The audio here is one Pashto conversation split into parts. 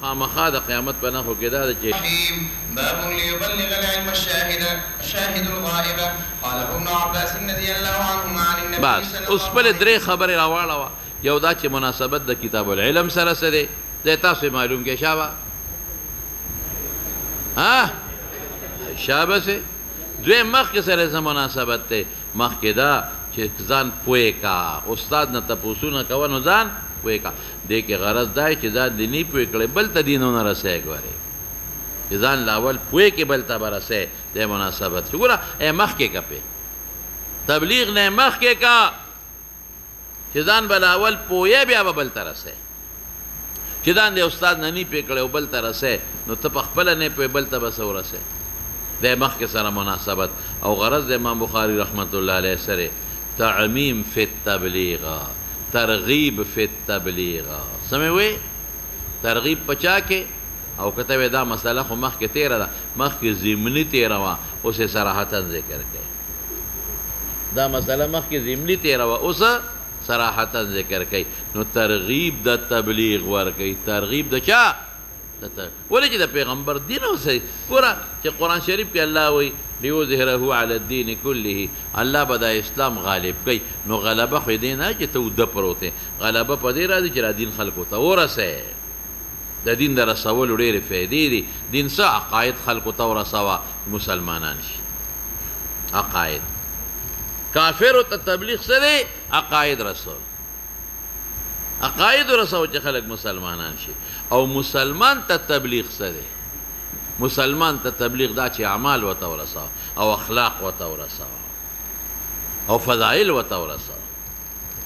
خامخا د قیامت په نښو کې دا ده چې باب ليبلغ العلم الشاهد الغائب قال ابن عباس رضي الله عنهما عن النبي بس اوس بل درې خبرې راواړوه. یو دا چې مناسبت د کتاب العلم سره څه دی دی تاسو معلوم کې شابه شابه سي دویم مخکې سره څه مناسبت دی مخکې دا چې ځان پوه کا استاد نه تپوسونه کوه نو ځان پوه کا دې کې غرض دا چې ځان دې نه پوه کړې بل ته دې نه رسوي ګورې چې ځان لاول پوه کې بل ته به رسوي دی مناسبت چې ګوره مخکې که پې تبلیغ نه مخکې کا چې ځان به لاول پوهې بیا به بل ته رسوي چې ځان دې استاد نه پوه کړی او بل ته رسوي نو ته په خپله نه پوهې بل ته به څه ورسوي دی مخکې سره مناسبت او غرض د امام بخاري رحمت الله علیه سره تعمیم فی التبلیغ ترغیب فی التبلیغ سمې وی ترغیب پچا کې او کته وی دا مسله خو مخکې تیره ده مخکې ضمني تیره وه اوس یې صراحتا ذکر کوي دا مسله مخکې ضمني تیره وه اوس صراحتا ذکر کوي نو ترغیب د تبلیغ ورکوي ترغیب د چا ولې چې د پیغمبر دین اوسئ ګوره چې قرآن شریف کې الله وایي لیظهره علی الدین کله الله به دا اسلام غالب کوي نو غلبه خو دې نه چې ته اوده پروت یې غلبه په دې راځي چې را دین خلکو ته ورسوې د دین د رسولو ډېرې فایدې دي دین څه عقاید خلکو ته ورسوه مسلمانان شي عقاید کافرو ته تبلیغ څه دی عقاید رسول عقاید رسو چې خلک مسلمانان شي او مسلمان ته تبلیغ څه دی مسلمان ته تبلیغ دا چې اعمال ورته ورسوه او اخلاق ورته ورسوه او فضایل ورته ورسوه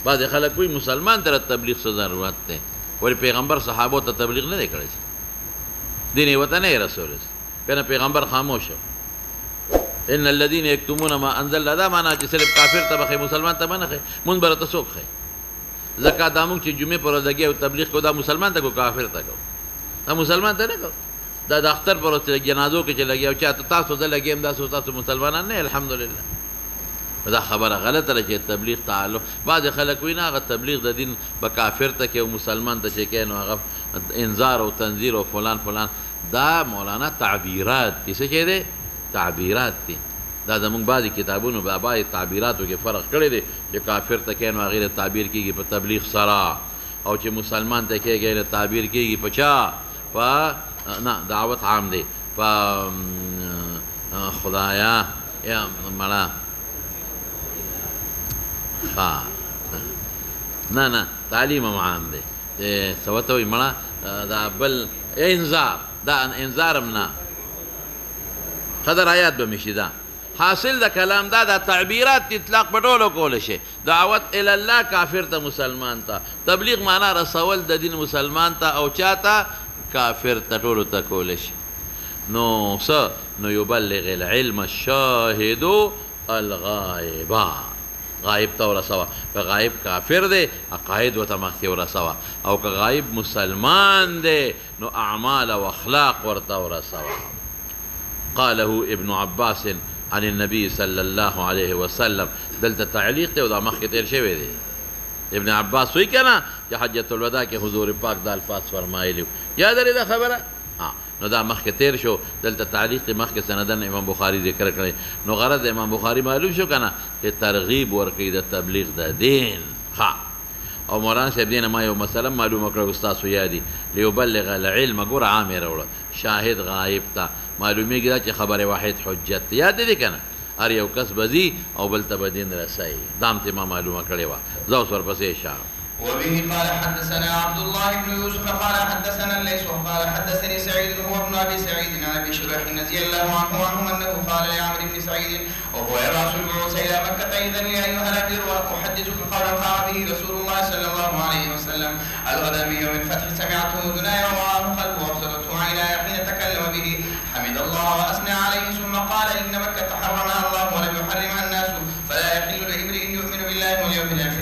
بعضې خلک وایي مسلمان ته تبلیغ څه ضرورت دی ولې پیغمبر صحابو ته تبلیغ نه دی کړی دین یې ورته نه یې رسولی کنه پیغمبر خاموشه ان الذین یکتمون ما انزلنا دا معنا چې صرف کافر ته به ښایي مسلمان ته به نه ښایي مونږ به راته څوک ښایي ځکه دا مونږ چې جمعې پر ورځ لګیا او تبلیغ کوو دا مسلمان ته کوو کافر ته کوو دا مسلمان ته نه کوو دا د اختر پر ورځ جنازو کې چې لګیا او چاته تاسو زه لګیا یم داسې تاسو مسلمانان نه الحمدلله دا خبره غلطه ده چې تبلیغ تعلق بعضې خلک وایي نه هغه تبلیغ د دین به کافر ته کوي او مسلمان ته چې کوي نو هغه انذار او تنذیر او فلان فلان دا مولانا تعبیرات دي څه شی دی تعبیرات دي دا زمونږ بعضې کتابونو په بعضې تعبیراتو کې فرق کړی دی چې کافر ته کوي نو هغې له تعبیر کېږي په تبلیغ سره او چې مسلمان ته کېږي له تعبیر کېږي په چا په نه دعوت عام دی په خدایا یا مړه نه تعلیم هم عام دی څه ورته وایي مړه دا بل انذار دا انذار هم نه قدر آیات به مې شي دا حاصل د کلام دا د تعبیرات اطلاق په ټولو کولی شي دعوت الله کافر ته مسلمان ته تبلیغ معنا رسول د دین مسلمان ته او چا ته کافر ته ټولو ته کولی شي نو څه نو یبلغ العلم الشاهد الغایبه غایب ته ورسوه که غایب کافر دی عقاید ورته مخکې ورسوه او که غایب مسلمان دی نو اعمال او اخلاق ورته ورسوه قاله ابن عباس عن النبي صلى الله عليه وسلم دلته تعلیق دی او دا مخکې تیر شوی دی ابن عباس وی کنه چې حجة الوداع کې حضور پاک دا الفاظ فرمایلی یاد لري دا خبره نو دا مخکې تیر شو دلته تعلیق دی مخکې سندن امام بخاري ذکر کړی نو غرض د امام بخاري معلوم شو کنه چې ترغیب ورکوي د تبلیغ د دین او مولانا صاحب دې نه ما یو مسله معلومه کړه استاسو یادي لیبلغ العلم ګوره عام یې راوړه شاهد غایب ته معلومیږي دا چې خبره واحد حجت یاد دی کنه هر یو کس به ځي او بل ته به دین رسوي دا هم ته ما معلومه کړې وه زه اوس ورپسې شم وبه قال حدثنا عبد الله بن يوسف قال حدثنا الليث قال حدثني سعيد هو ابن ابي سعيد عن ابي شريح رضي الله عنه انه قال لعمرو بن سعيد وهو يبعث البعوث الى مكه اذا يا ايها الامير احدثك قولا قال به رسول الله صلى الله عليه وسلم الغدا من يوم الفتح سمعته اذناي ووعاه قلبه وابصرته عيناي حين تكلم به حمد الله واثنى عليه ثم قال ان مكه حرمها الله ولم يحرمها الناس فلا يحل لامرئ يؤمن بالله واليوم الاخر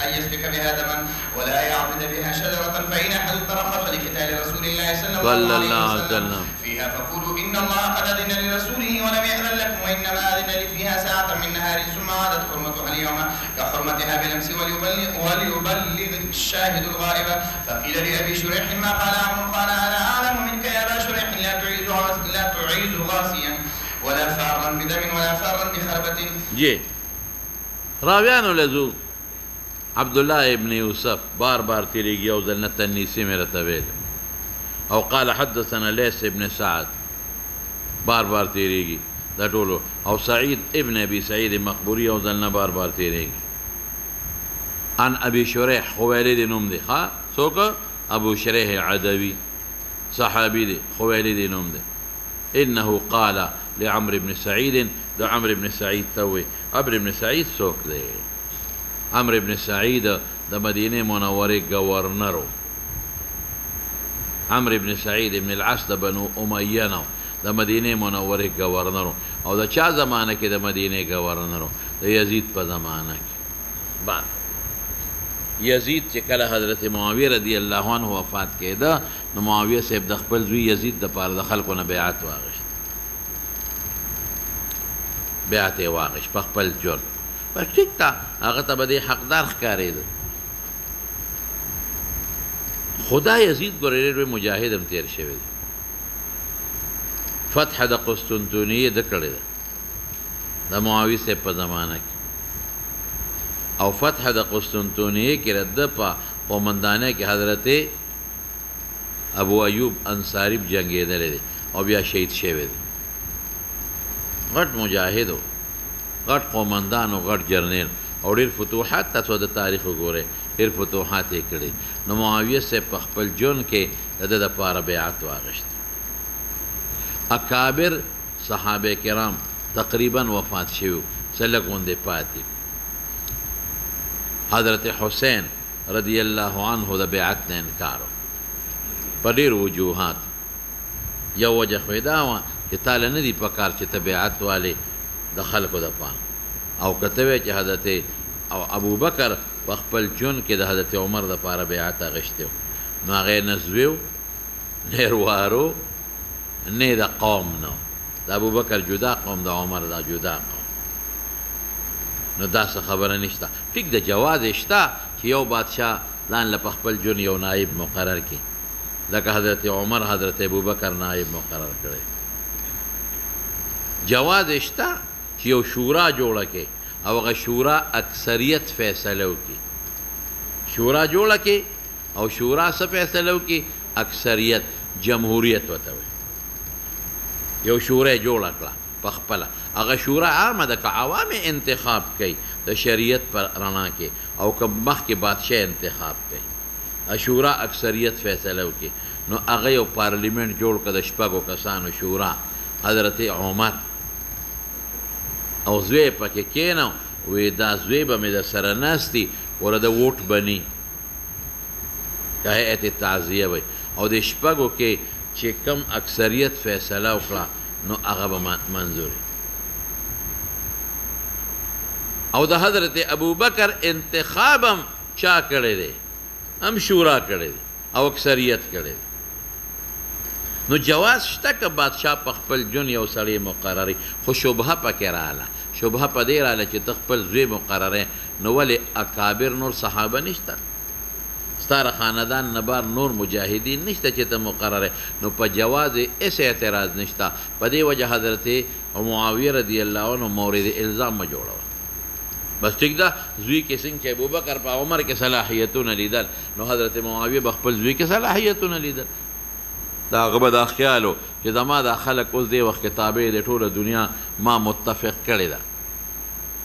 ان يسفك بها دما ولا يعبد بها شجرة فإن أحد ترخص لقتال رسول الله صلى الله عليه وسلم فيها فقولوا إن الله قد أذن لرسوله ولم يأذن لكم وإنما أذن لي فيها ساعة من نهار ثم عادت حرمتها اليوم كحرمتها بالأمس وليبلغ الشاهد الغائب فقيل لأبي شريح ما قال عمرو قال أنا جی راویانو لزو عبدالله ابن یوسف بار بار تیریږي او ځل نه تنیسي مې راته ویل او قال حدثنا لیث ابن سعد بار بار تیریږي دا ټولو او سعید ابن ابي سعید مقبوري او ځل نه بار بار تیریږي عن ابي شريح خويلد نوم دی ها څوک ابو شريح عدوي صحابي دی خويلد نوم دی انه قال لعمرو بن سعيد ده عمرو بن سعيد توي عمرو بن سعيد څوک دی عمرو بن سعيد د مدینه منوره گورنرو عمرو بن سعيد بن العاص د بنو امیه نو د مدینه منوره گورنرو او د چا زمانه کې د مدینه گورنرو د یزید په زمانه کې بعد یزید چې کله حضرت معاویه رضی الله عنه وفات کېده نو معاویه صاحب د خپل زوی یزید د پاره د خلکو نه بیعت واغشت بیعت یې واغشت په خپل جرم بس ټیک ده هغه ته به دې حقدار ښکارېده خدا یزید ګورې ډېر مجاهد هم تېر شوی دی فتح د قسطنطنیې ده کړې ده د معاویه صاحب په زمانه کې او فتح د قسطنطنیې کې رده په قومندانه کې حضرت ابو ایوب انصاری جنګېدلی دی او بیا شهید شوی دی غټ مجاهد و غټ قومندان و غټ جرنیل او ډېر فتوحات تاسو د تاریخ وګورئ ډېر فتوحات یې کړي نو معاویه صاحب په خپل ژوند کې د ده دپاره بیعت واغېست اکابر صحابه کرام تقریبا وفات شوي څه لږ غوندې پاتې حضرت حسین رضی الله عنه د بیعت نه انکار په ډېرو وجوهات یو وجه خو یې دا وه چې تاله نه دي پکار چې ته بیعت والې د خلکو دپاره او که ته وایې چې حضرت ابوبکر په خپل ژوند کې د حضرت عمر دپاره بیعت اخیستی و نو هغه یې نه زوی و نه یې وروارو نه د قوم نه د ابوبکر جدا قوم د عمر دا جدا قوم نو داسې خبره نشته ټیک د جواز یې شته چې یو بادشاه ځان له په خپل ژوند یو نایب مقرر کړي لکه حضرت عمر حضرت ابوبکر نایب مقرر کړی جواز یې شته چې یو شورا جوړه کړي او هغه شورا اکثریت فیصله وکړي شورا جوړه کړي او شورا څه فیصله وکړي اکثریت جمهوریت ورته وایي یو شورا یې جوړه کړه په خپله هغه شورا عامه ده که عوام انتخاب کوي د شریعت په رڼا کې او که مخکې بادشاه انتخاب کوي شورا اکثریت فیصله وکړي نو هغه یو پارلیمنټ جوړ کړه د شپږو کسانو شورا حضرت عمر او زوی پکې کېنو وی دا زوی به مې د سره ناستي وله د ووټ بني که هیئت تعزیه وی او د شپږو کې چې کم اکثریت فیصله وکړه نو هغه به منظور او د حضرت ابوبکر انتخاب هم چا کړی دی هم شورا کړی دی او اکثریت کړی دی نو جواز شته که بادشاه په خپل ژوند یو سړی مقرري خو شبهه پکې راغله شبهه په دې راغله چې ته خپل زوی مقررې نو ولې اکابر نور صحابه نشته ستاره خاندان نه بار نور مجاهدین نشته چې ته مقررې نو په جواز هېڅ اعتراض نشته په دې وجه حضرت معاویه رضی الله عنه مورد الزام مه جوړوه بس ټیک ده زوی کې څنګه چې ابوبکر په عمر کې صلاحیتونه لیدل نو حضرت معاویه به خپل زوی کې صلاحیتونه لیدل دا هغه به دا خیال و چې زما دا خلک اوس دې وخت کې تابع دی ټوله دنیا ما متفق کړې ده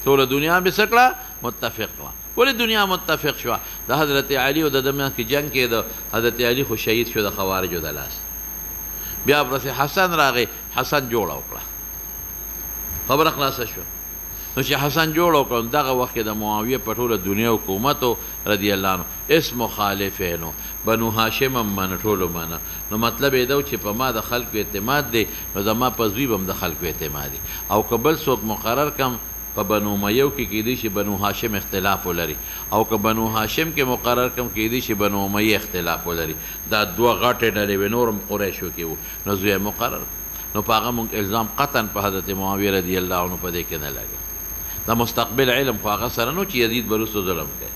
ټوله دنیا مې څه کړه متفق کړه ولې دنیا متفق شوه د حضرت علي او د ده منځ کې جنګ کېده حضرت علي خو شهید شو د خوارجو د لاس بیا ورپسې حسن راغی حسن جوړه وکړه خبره خلاصه شوه نو چې حسن جوړ وکړ دغه وخت کې د معاویه په ټوله دنیا حکومت رضی الله عنه اس مخالفینو بنو هاشم هم منه ټولو منه نو مطلب یې ده چې په ما د خلکو اعتماد دی نو زما په زوی به هم د خلکو اعتماد دی او که بل څوک مقرر کم په بنو امیو کې کیدی شي بنو هاشم اختلاف ولري او که بنو هاشم کې مقرر کم کیدی شي بنو امیه اختلاف ولري دا دوه غټې ډلې وې نور هم قریشو کې وو نو زوی مقرر نو په هغه مونږ الزام قطعا په حضرت معاویه رضی الله عنه په دې کې نه لګي دا مستقبل علم خو هغه سره نو چې یزید به وروسته ظلم کوي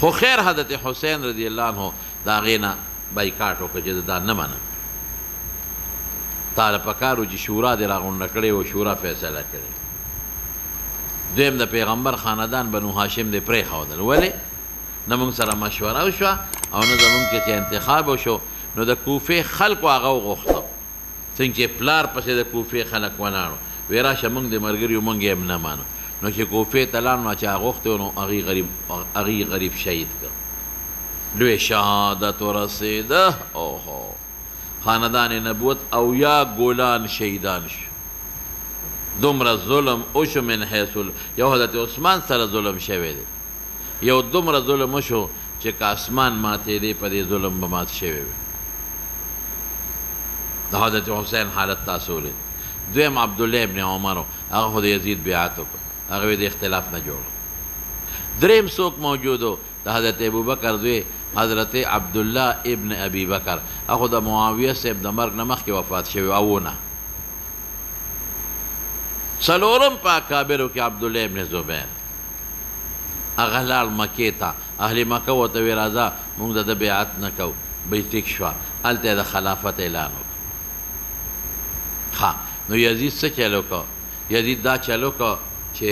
خو خیر حضرت حسین رضی الله عنه د هغې نه بایکاټ وکړه چې دا نه منم تا له پکار و چې شورا دې راغونډه کړې و شورا فیصله کړې دویم د پیغمبر خاندان بنو هاشم دې پرېښودل ولې نه موږ سره مشوره وشوه او نه زموږ کې چې انتخاب وشو نو د کوفې خلکو هغه وغوښته څنګه چې پلار پسې د کوفې خلک ولاړو وی راشه موږ د ملګریو موږ یې هم نه مانو نو چې کوفې ته لاړ نو چې هغه غوښتې و نو هغې غریب شهید کړ لوی شهادت ورسېده اوهو خاندان نبوت او یا ګولان شهیدان شو دومره ظلم وشو من حیث یو حضرت عثمان سره ظلم شوی دی یو دومره ظلم وشو چې که اسمان ماتېدی په دې ظلم به مات شوی وي د حضرت حسین حالت تاسو ولید دویم عبدالله ابن عمر هغه خو د یزید بیعت وکړ هغه د اختلاف نه جوړ دریم څوک موجود و د حضرت ابوبکر دوی حضرت عبدالله ابن ابي بکر هغه د معاویه صاحب د مرګ نه مخکې وفات شوی اوونه څلورم په اکابرو کې عبدالله ابن زبیر هغه لاړ مکې ته اهل مکه ورته ویې راځه موږ د ده بیعت نه کوو بیتک شوه هلته یې د خلافت اعلان وکړ ښه نو یزید څه چل وکړه یزید دا چل وکړه چې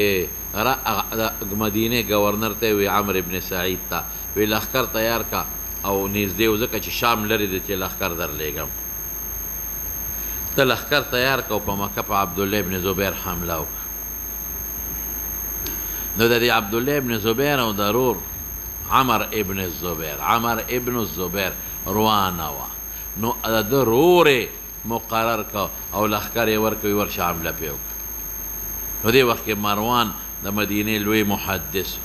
مدینې گورنر ته وی عمرو ابن سعید ته وی لښکر تیار کا او نږدې و ځکه چې شام لرې دی چې لښکر درلیږم ته لښکر تیار کا او په مکه په عبدالله ابن زبیر حمله وکړه نو د دې عبدالله ابن زبیر او ضرور عمر ابن الزبیر روانه وه نو د ده رور مقرر کا او لښکر یې ورکوي ورشه حمله پې وکړه نو دې وخت کې مروان د مدینې لوی محدث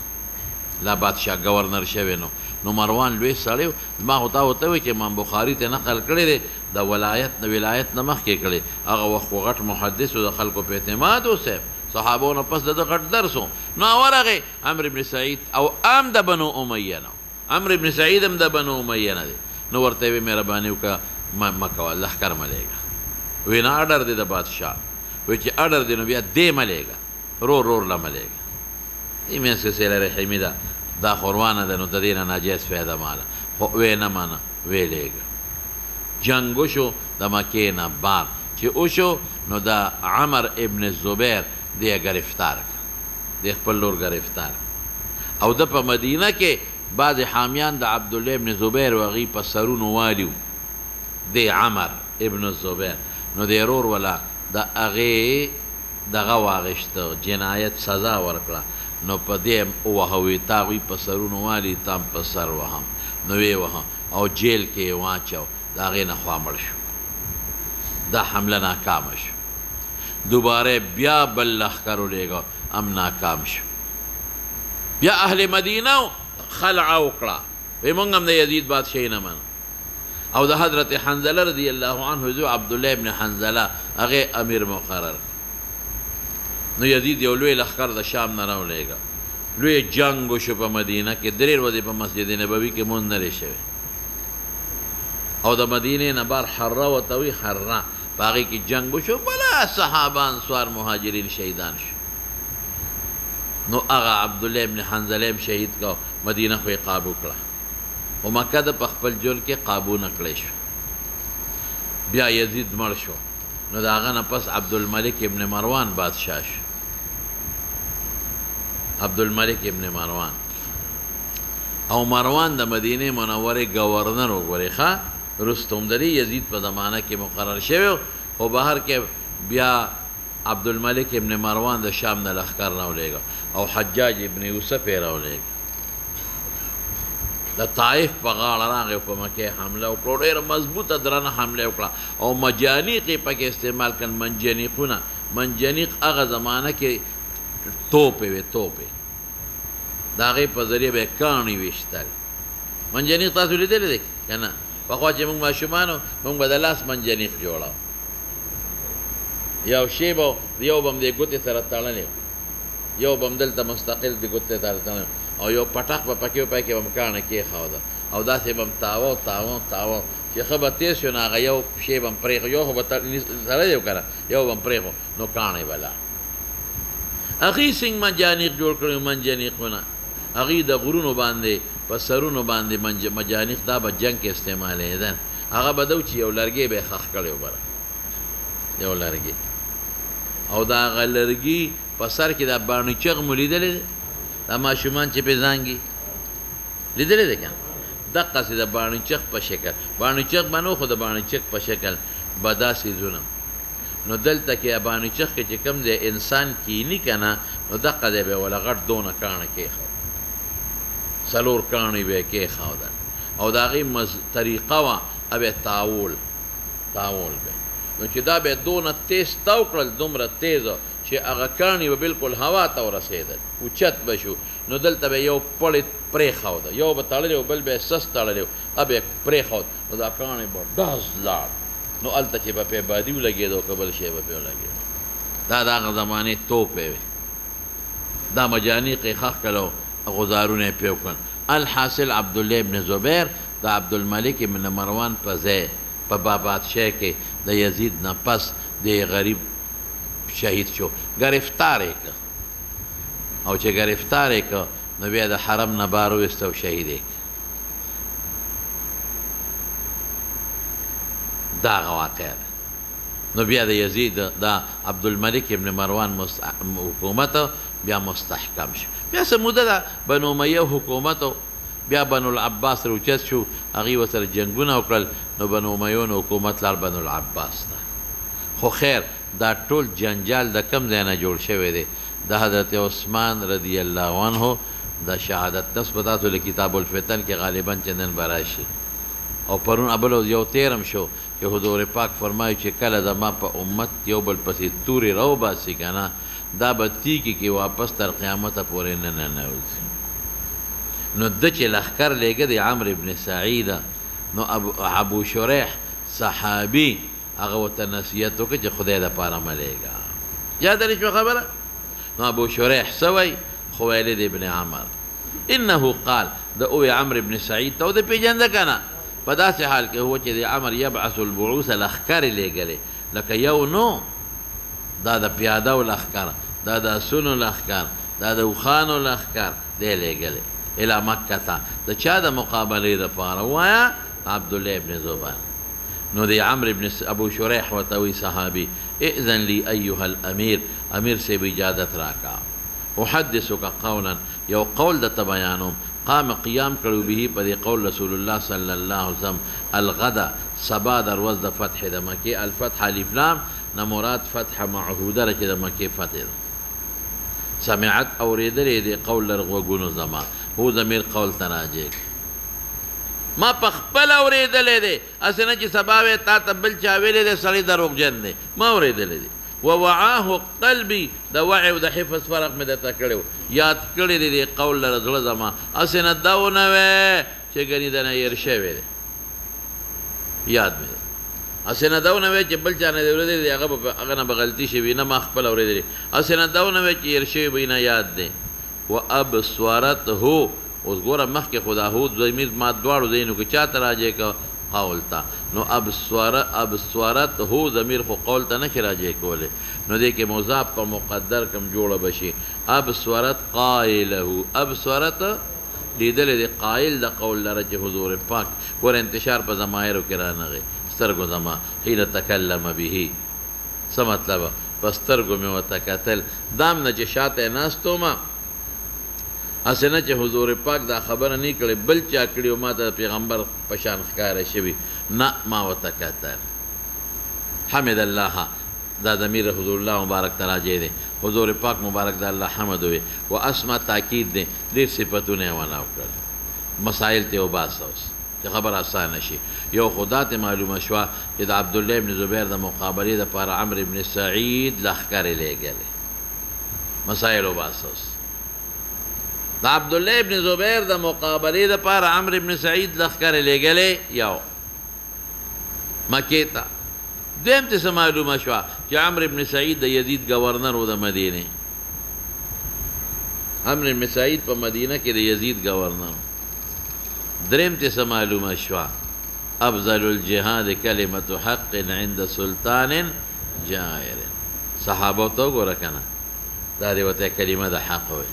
لا بادشاه گورنر شوی نو مروان لوی سړی ما خو تا ورته وایي چې امام بخاري ته نقل کړی دی د ولایت نه مخکې کړی هغه وخت خو غټ محدث و د خلکو په اعتماد و صاحب صحابو نه پس د ده غټ درس و نو ورغی عمرو ابن سعید او ام د بنو امیه نه عمرو ابن سعید هم د بنو امیه نه دی نو ورته یې ویې مهرباني وکړه مه کوه لښکر مه لیږه وی نه اډر دی د بادشاه وی چې اډر دی نو بیا دې مه لیږه رور له مه لیږه دې منځ کې صله رحمي ده دا خو روانه ده نو د دې نه ناجایز فایده ماله خو وی نه منه وی لیږه جنګ وشو د مکې نه بار چې وشو نو د عمر ابن زبیر دی گرفتار کړ دی خپل لور گرفتار او د په مدینه کې بعض حامیان د عبدالله ابن زبیر و هغې په سرونو والي دی عمر ابن الزبیر نو دی رور ولا د هغې دغه واغېسته جنایت سزا ورکړه نو په دې ووهه وی تا هغوی په سرونو والي تا هم په سر وهم نو ویې وهه او جیل کې یې واچو د هغې نه خوا مړ شو دا حمله ناکامه شو دوباره بیا بل لښکر ولېږه هم ناکام شو بیا اهل مدینه خلعه وکړه وی مونږ هم د یزید بادشاهي نه منو او د حضرت حنظله رضی الله عنه زوی عبدالله ابن حنظله هغې امیر مقرر نو یزید یو لوی لښکر د شام نه راولېږه لوی جنګ وشو په مدینه کې 3 ورځې په مسجد نبوي کې مونځ نه دی شوی او د مدینې نه بار حره ورته وایي حره په هغې کې جنګ وشو بلا صحابه انصار مهاجرین شهیدان شو نو هغه عبدالله ابن حنظله هم شهید که مدینه خو یې قابو کړه و مکه د په خپل جول کې قابو نه کړی شو بیا یزید مړ شو نو د هغه نه پس عبدالملک ابن مروان بادشاه شو عبدالملک ابن مروان او مروان د مدینې منورې گورنر وګورئ ښه رستم د دې یزید په زمانه کې مقرر شوی خو بهر کې بیا عبدالملک ابن مروان د شام نه لښکر راولېږه او حجاج ابن یوسف یې راولېږه د طایف په غاړه راغی په مکې حمله وکړه ډېره مضبوطه درنه حمله وکړه او مجانیق یې پکې استعمال کړل منجنیقونه منجنیق هغه زمانه کې توپې وې توپې د هغې په ذریعه به یې کاڼي ویشتل منجنیق تاسو لیدلی دی که نه پخوا چې موږ ماشومان وو موږ به د لاس منجنیق جوړاو یو شی به یو به هم دې ګوتې سره تړلی یو به هم دلته مستقل د ګوتې سره تړلی او یو پټق به پکې و پای کې به م کاڼه کېښوده او داسې به م تاوه چې ښه به تېز شو نو هغه یو شی به م پرېښو یو خو به سره دی که نه یو به م پرېښو نو کاڼی به لاړ هغې څنګه منجانیق جوړ کړی منجنیقونه هغې د غرونو باندې په سرونو باندې مجانیق دا به جنګ کې استعمالېدل هغه به ده چې یو لرګی به یې ښخ کړی و بره یو لرګي او دا هغه لرګي په سر کې دا باڼچغ مو لیدلی دی دا ماشومان چې پې زانګي لیدلی دی که دقسې د باڼچغ په شکل باڼچغ به نو خو د باڼچغ په شکل به دا څیزونه نو دلته کې باڼچغ کې چې کوم دی انسان کیني که نه نو دقه دی به یې وله غټ دونه کاڼه کېښود 4 کاڼې به یې کېښودل او د هغې طریقه وه بیا تاول به نو چې دا به دونه تیز تاو کړل دومره تیزه چې هغه کاڼي به بلکل هوا ته ورسېدل اوچت به شو نو دلته به یو پړی پرېښوده یو به تړلی و بل به یې سس تړلی و به یې پرېښود نو دا کاڼی به ډز لاړ نو هلته چې به پې بادي ولګېده که بل شی به پې ولګېده دا د هغه زمانې توپې وې دا مجانیق یې ښخ کړل او غزارونه یې پې وکړل الحاصل عبدالله ابن زبیر د عبدالملک ابن مروان په ځای په بادشاه کې د یزید نه پس د غریب شهید شو گرفتار یې که او چې گرفتار یې که نو بیا د حرم نه بار وویسته او شهید یې دا هغه واقع ده نو بیا د یزید د عبدالملک ابن مروان حکومت بیا مستحکم شو بیا څه موده ده بنو امیه حکومت بیا بنو العباس روچت شو هغوی ورسره جنګونه وکړل نو بنو امیون حکومت لاړ بنو العباس ته خو خیر دا ټول جنجال د کم ځای نه جوړ شوی دی د حضرت عثمان رضی الله عنه د شهادت نفس به تاسو له کتاب الفتن کې غالبا چندن به راشي او پرون ابل یو تیرم شو چې حضور پاک فرمایي چې کله زما په امت یو بل پسې تورې راوباسي که نه دا به تیږي کې واپس تر قیامته پورې نه ننوځي نو ده چې لښکر لېږه د عمرو ابن سعیده نو ابو شریح صحابي هغه ورته نصیحت وکړه چې خدای دپاره مه لېږه یاده دې شوه خبره نو ابو شریح څه وایي خویلد ابن عمر انه قال د اوی عمرو ابن سعید ته و د پېژنده که نه په داسې حال کې هو چې د عمر یبعث البعوث لښکرې لېږلې لکه یو نو دا د پیادهو لښکر دا د اسونو لښکر دا د اوښانو لښکر دی لېږلی الى مکه ته د چا د مقابلې دپاره ووایه عبدالله ابن زبیر نو دی عمرو ابن ابو شریح ورته وایي صحابي ائذن لی ایها الامیر امیر صاحب اجازت راکا احدثک قولا یو قول درته بیانوم قام قیام کړو به په دې قول رسول الله صلی الله علیه وسلم الغدا سبا در ورځ د فتح د مکې الفتح الف لام نه مراد فتح معهوده ده چې د مکې فتح ده سمعت اورېدلې دې قول لر غوږونو زما هو ضمیر قول ته راجع ما په خپله اورېدلی دی هسې نه چې سبا وی تا ته بل چا ویلی دی سړی دروغجن دی ما اورېدلی دی ووعاه قلبي د وعي او د حفظ فرق مې درته کړی و یاد کړی دی دې قول لره زړه زما هسې نه دا ونه وی چې ګنې د نه هېر شوی دی یاد مې دی هسې نه دا ونه وی چې بل چا نه دی اورېدلی دی هغه نه به غلطي شوي نه ما خپله اورېدلی هسې نه دا ونه وی چې هېر شوی به نه یاد دی و ابصورته اوس ګوره مخکې خو دا هو ضمیر ما دواړو ځایونو کې چا ته راجع که قول ته نو ابصورت هو ضمیر خو قول ته نه شي راجع کولی نو دې کې مضاف په مقدر کم جوړه به شي ابصورت قایله ابصورت لیدلی دی قایل د قول لره چې حضور پاک ګوره انتشار په ضمایرو کې رانغی سترګو زما حین تکلم به څه مطلبه په سترګو مې ورته کتل دام نه چې شاته ناستو ما هسې نه چې حضور پاک دا خبره نه کړې بل چا کړي او ما ته د پیغمبر په شان ښکاره شوي نه ما ورته کتل حمد الله دا ضمیر حضور الله مبارک ته راجع دی حضور پاک مبارک د الله حمد وي و اسما تاکید دی ډېر صفتونه یې ونه وکړل مسایل ته وباسه اوس چې خبره اسانه شي یو خو دا ته معلومه شوه چې د عبدالله ابن زبیر د مقابلې دپاره عمرو ابن سعید لښکرې لېږلې مسایل وباسه اوس د عبدالله ابن زبیر د مقابلې دپاره عمرو ابن سعید لښکرې لېږلې یو مکې ته دویم ته څه معلومه شوه چې عمرو ابن سعید د یزید گورنر و د مدینې عمرو ابن سعید په مدینه کې د یزید گورنر دریم ته څه معلومه شوه افضل الجهاد کلمت حق عند سلطان جائر صحابو ته وګوره که نه دا دې ورته کلمه د حق وی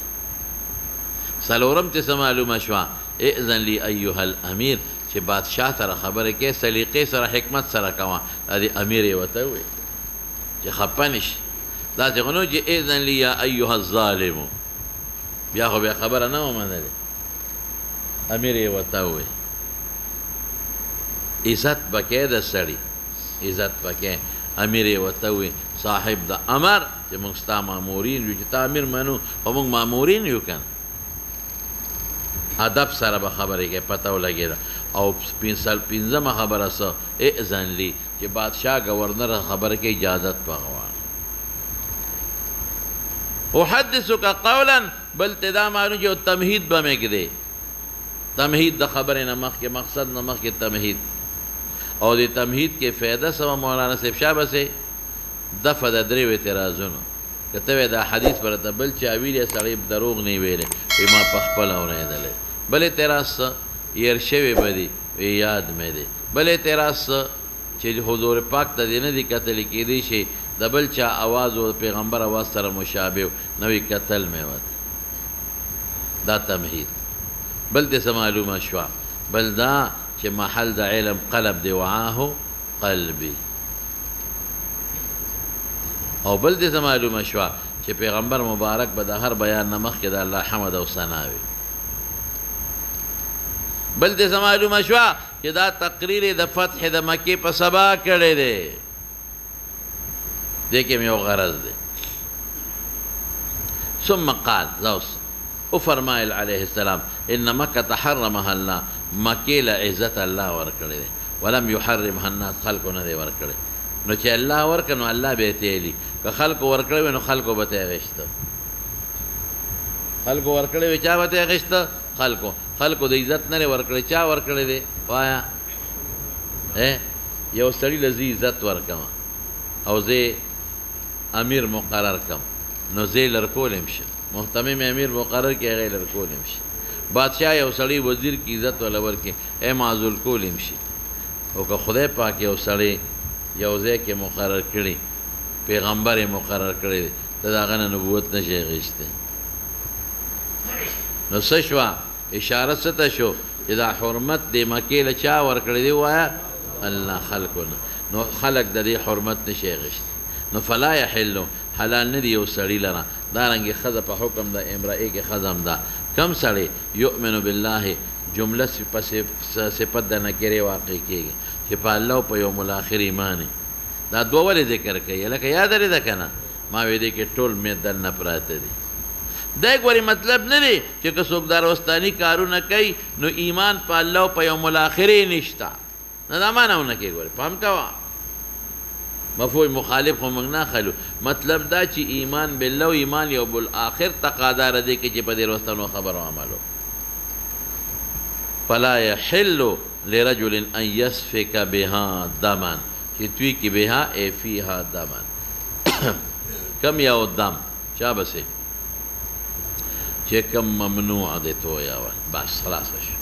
څلورم ته څه معلومه شوه ائذن لی ایها الامیر چې بادشاه سره خبرې کې سلیقې سره حکمت سره کوه دا د امیر یې ورته وویل چې خفه نشي داسې خو نه چې اذن لي یا ایها الظالمو بیا خو بیا خبره نه ومنلې امیر یې ورته ووایي عزت پکې د سړي عزت پکې امیر یې ورته ووایي صاحب د امر چې موږ ستا مامورین یو چې تا امیر منو خو موږ مامورین یو که ادب سره به خبرې کې پته ولګېده او پنځمه خبره څه اذن لي چې بادشاه ګورنر خبره کې اجازت په غواړي احدثک قولا بل ته دا معلوم چې تمهید به مې کړې تمهید د خبرې نه مخکې مقصد نه مخکې تمهید او د تمهید کې فایده سوه مولانا صاحب شاه بسې دفع د درېو اعتراضونو که ته وایې دا حدیث به راته بل چا ویلی سړی دروغ نه ویلی وایي ما په خپله اورېدلی بل اعتراض څه هیر شوی به دي وایي یاد مې دی بل اعتراض څه چې حضور پاک ته دې نه دي کتلی کېدی شي د بل چا اواز او پیغمبر اواز سره مشابه نه وي کتل مې ورته دا تمهید بل دې څه معلومه شوه بل دا چې محل د علم قلب دی وعاه قلبي او بل دې څه معلومه شوه چې پیغمبر مبارک به د هر بیان نه مخکې د الله حمد او ثنا وي بل دې څه معلومه شوه چې دا تقریر د فتح د مکې په سبا کړی دی دې کې مې یو غرض دی ثم قال زوس وفرمایل علیه السلام ان مکه حرمها الله مکې له عزت الله ورکړی دی ولم یحرمها الناس خلکو نه دی ورکړی نو چې الله ورکړه نو الله به یې تیلي که خلکو ورکړی وي نو خلکو به ته یې اخیسته خلکو ورکړی وي چا به ته یې اخیسته خلکو د عزت نه دی ورکړی چا ورکړی دی وایه یو سړي له زه عزت ورکوم او زه امیر مقرر کم نو زه یې لرکولی شم محتمم امیر مقرر کې هغه یې لرکولی شي بادشاه یو سړی وزیر کې عزت ولا ورکړي ای معزول کولی شي او که خدای پاک یو سړی یو ځای کې مقرر کړي پیغمبر یې مقرر کړی دی ته د هغه نه نبوت نشي اخیستی نو څه شوه اشاره څه ته شو چې دا حرمت د مکې له چا ورکړی دی ووایه الله خلکو نه نو خلک د دې حرمت نشي اخیستی نو فلا یحلو حلال نه دی یو سړي لره دارنګې ښځه په حکم د امرأې کې ښځه هم ده کم سړی یؤمن بالله جمله صفت د نکرې واقع کېږي چې په الله او په یوم الاخر ایمان دا دوه ولې ذکر کوي لکه یاد لرې ده که نه ما وی دی کې ټول مې دننه پراته دي دا ګورې مطلب نه دی چې که څوک داروستاني کارونه کوي نو ایمان په الله او په یوم الاخر یې نشته نه دا معنی ونه کوي ګورې پام کوه مفهوم مخالف خو موږ نه اخلو مطلب دا چې ایمان بالله او ایمان یوم الاخر تقاضا رده کې چې په دې روستانو خبر او عملو فلا يحل لرجل ان يسفك بها دما چې توی کې بها ای فيها دما کم یو دم چا بسې چې کم ممنوع دی تویا بس خلاص شو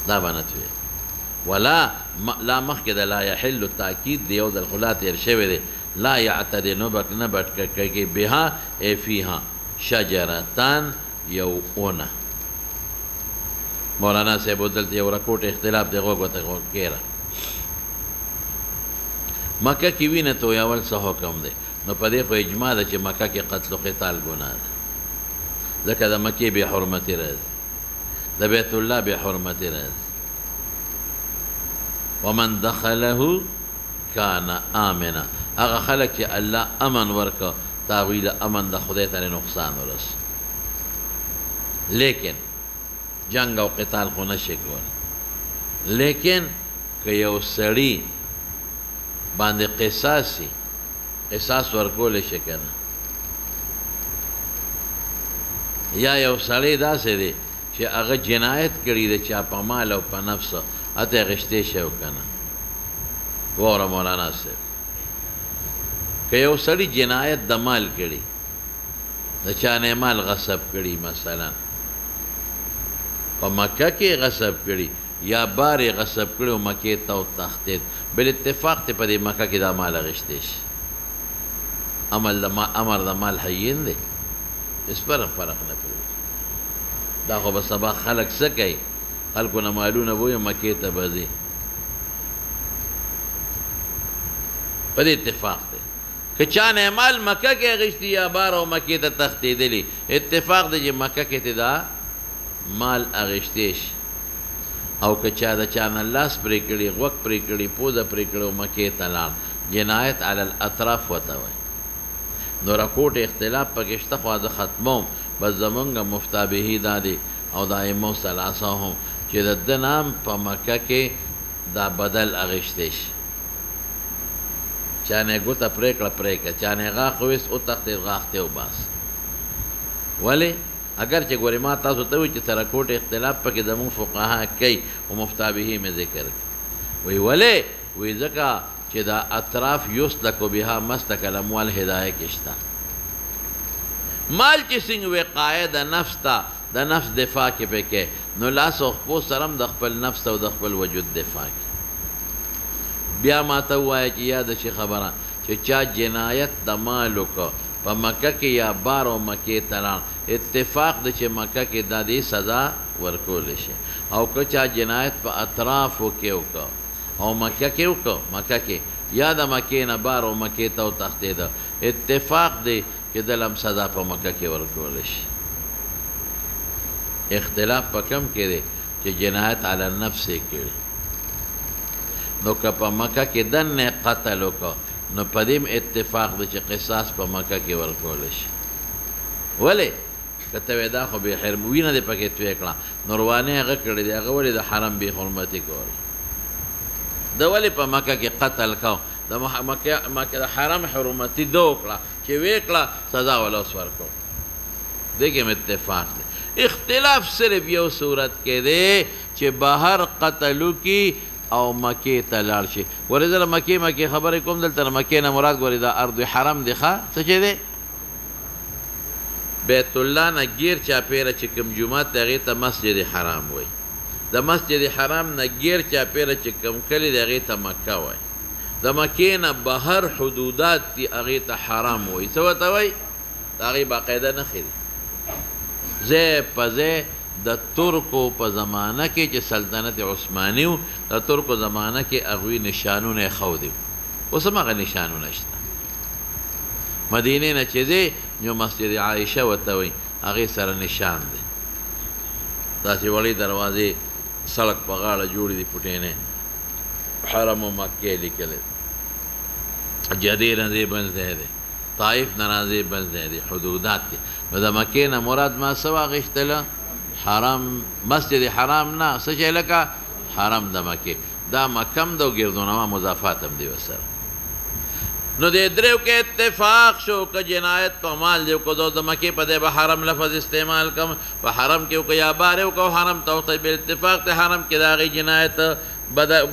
دا باندې توی ولا لا مخکې د لا يحل تاکید دی او د الخلا تېر شوی دی لا يعتدي نه بټکه بها ای فيها شجرتان یو اونه مولانا صاحب دلته یو رکوټ اختلاف دی غوږ ورته کېره مکه کې وینه تویول څه حکم دی نو په دې خو اجماع ده چې مکه کې قتل و قتال ګناه ده ځکه د مکې بې حرمتي راځي د بیت الله بې حرمتي راځي ومن دخله کان آمنا هغه خلک چې الله امن ورکه تاویل امن د خدای ته نقصان ورس لیکن جنگ او قتال خو نشي کولی لیکن که یو سړي باندې قصاص ورکولی شي که نه یا یو سړی داسې دی چې هغه جنایت کړي دی چا په مال او په نفس اته غشتې شی و که نه واوره مولانا صاحب که یو سړي جنایت د مال کړي د چا نه مال غصب کړي مثلا په مکه کې غصب کړي یا بار یې غصب کړي او مکې ته وتښتېد بل اتفاق ته په دې مکه کې دا مال اخیستی شي امر د مال حیین دی هېڅ فرق نه پرېږدي دا خو به سبا خلک څه کوي خلکو نه مالونه بویي مکې ته به ځي په دې اتفاق دی که چا نه مال مکه کې اغشتي یا بار او مکې ته تښتېدلي اتفاق دی چې مکه کې ته دا مال اغشتی شي او که چا د چا نه لاس پرې کړي غوږ پرې کړي پوزه پرې کړي او مکې ته لاړ جنایت علی الاطراف ورته وایي نو رکوټ اختلاف پکې شته خو زه ختموم بس زمونږ مفتابهي دا دی او د ائمو ثلاثه هم چې د ده نام په مکه کې دا بدل اغشتی شي چا نه ګوته پرې کړه پرې کړه چا نه غاښ ویست وتښتېد غاښ ته وباس ولې اگر چې ګورې ما تاسو ته وایي چې سرکوټ اختلاف پکې زمونږ فقها کوي او مفتابهي مې ذکر کړي وایي ولې وایي ځکه چې دا اطراف یسلکو بها مسلک الاموال هدایه کې شته مال چې څنګه وقایه د نفس ته د نفس دفاع کې پکې نو لاس او خپو سره هم د خپل نفس او د خپل وجود دفاع کې بیا ما ته ووایه چې یاده شي خبره چې چا جنایت د مال وکړه په مکه کې یا بار او مکې ته لاړ اتفاق دی چې مکه کې دا دې سزا ورکولی شي او که چا جنایت په اطرافو کې وکړه او مکه کې وکړه مکه کې یا د مکې نه بار او مکې ته وتښتېده اتفاق دی چې دله هم سزا په مکه کې ورکولی شي اختلاف په کم کې دی چې جنایت علی النفس یې کړي نو که په مکه کې دننه قتل وکړه نو په دې اتفاق دی چې قصاص په مکه کې ورکولی شي ولې که ته وایې دا خو بې خیر وینه دې پکې توی کړه نو روانې هغه کړې دی هغه ولې د حرم بې حرمتي کول د ولې په مکه کې قتل کو د مکه د حرم حرمتي ده وکړه چې ویې کړه سزا ولا اوس ورکو دې کې م اتفاق دی اختلاف صرف یو صورت کې دی چې بهر قتل وکړي او مکې ته لاړ شي ورې زه مکې خبرې کوم دلته د مکې نه مراد ګورې دا ارض حرم دی ښه څه چې دی بیت الله نه ګیر چاپېره چې کوم جومات دی هغې ته مسجد حرام وایي د مسجد حرام نه ګیر چاپېره چې کوم کلي دی هغې ته مکه وایي د مکې نه بهر حدودات دي هغې ته حرام وایي څه ورته وایي د هغې باقاعده نښې دي ځای په ځای د ترکو په زمانه کې چې سلطنت عثماني و د ترکو زمانه کې هغوی نشانونه یې ښودي اوس هم هغه نشانونه شته مدینې نه چې دی نو مسجد عایشه ورته وایي هغې سره نشان دی داسې وړې دروازې سړک په غاړه جوړې دي پټینې حرم و مکې لیکلی جدې نه دی بل ځای دی طائف نه راځي بل ځای دی حدودات دي نو د مکې نه مراد ما څه واخیستله حرم مسجد حرام نه څه شی لکه حرم د مکې دا مکه هم ده او ګردونما مضافات هم دی ورسره نو دې دریو کې اتفاق شو که جنایت په مال دی وکړو د مکې په دی به حرم لفظ استعمال کم په حرم کې وکړه یا بار یې وکړو حرم ته وختی بل اتفاق دی حرم کې د هغې جنایت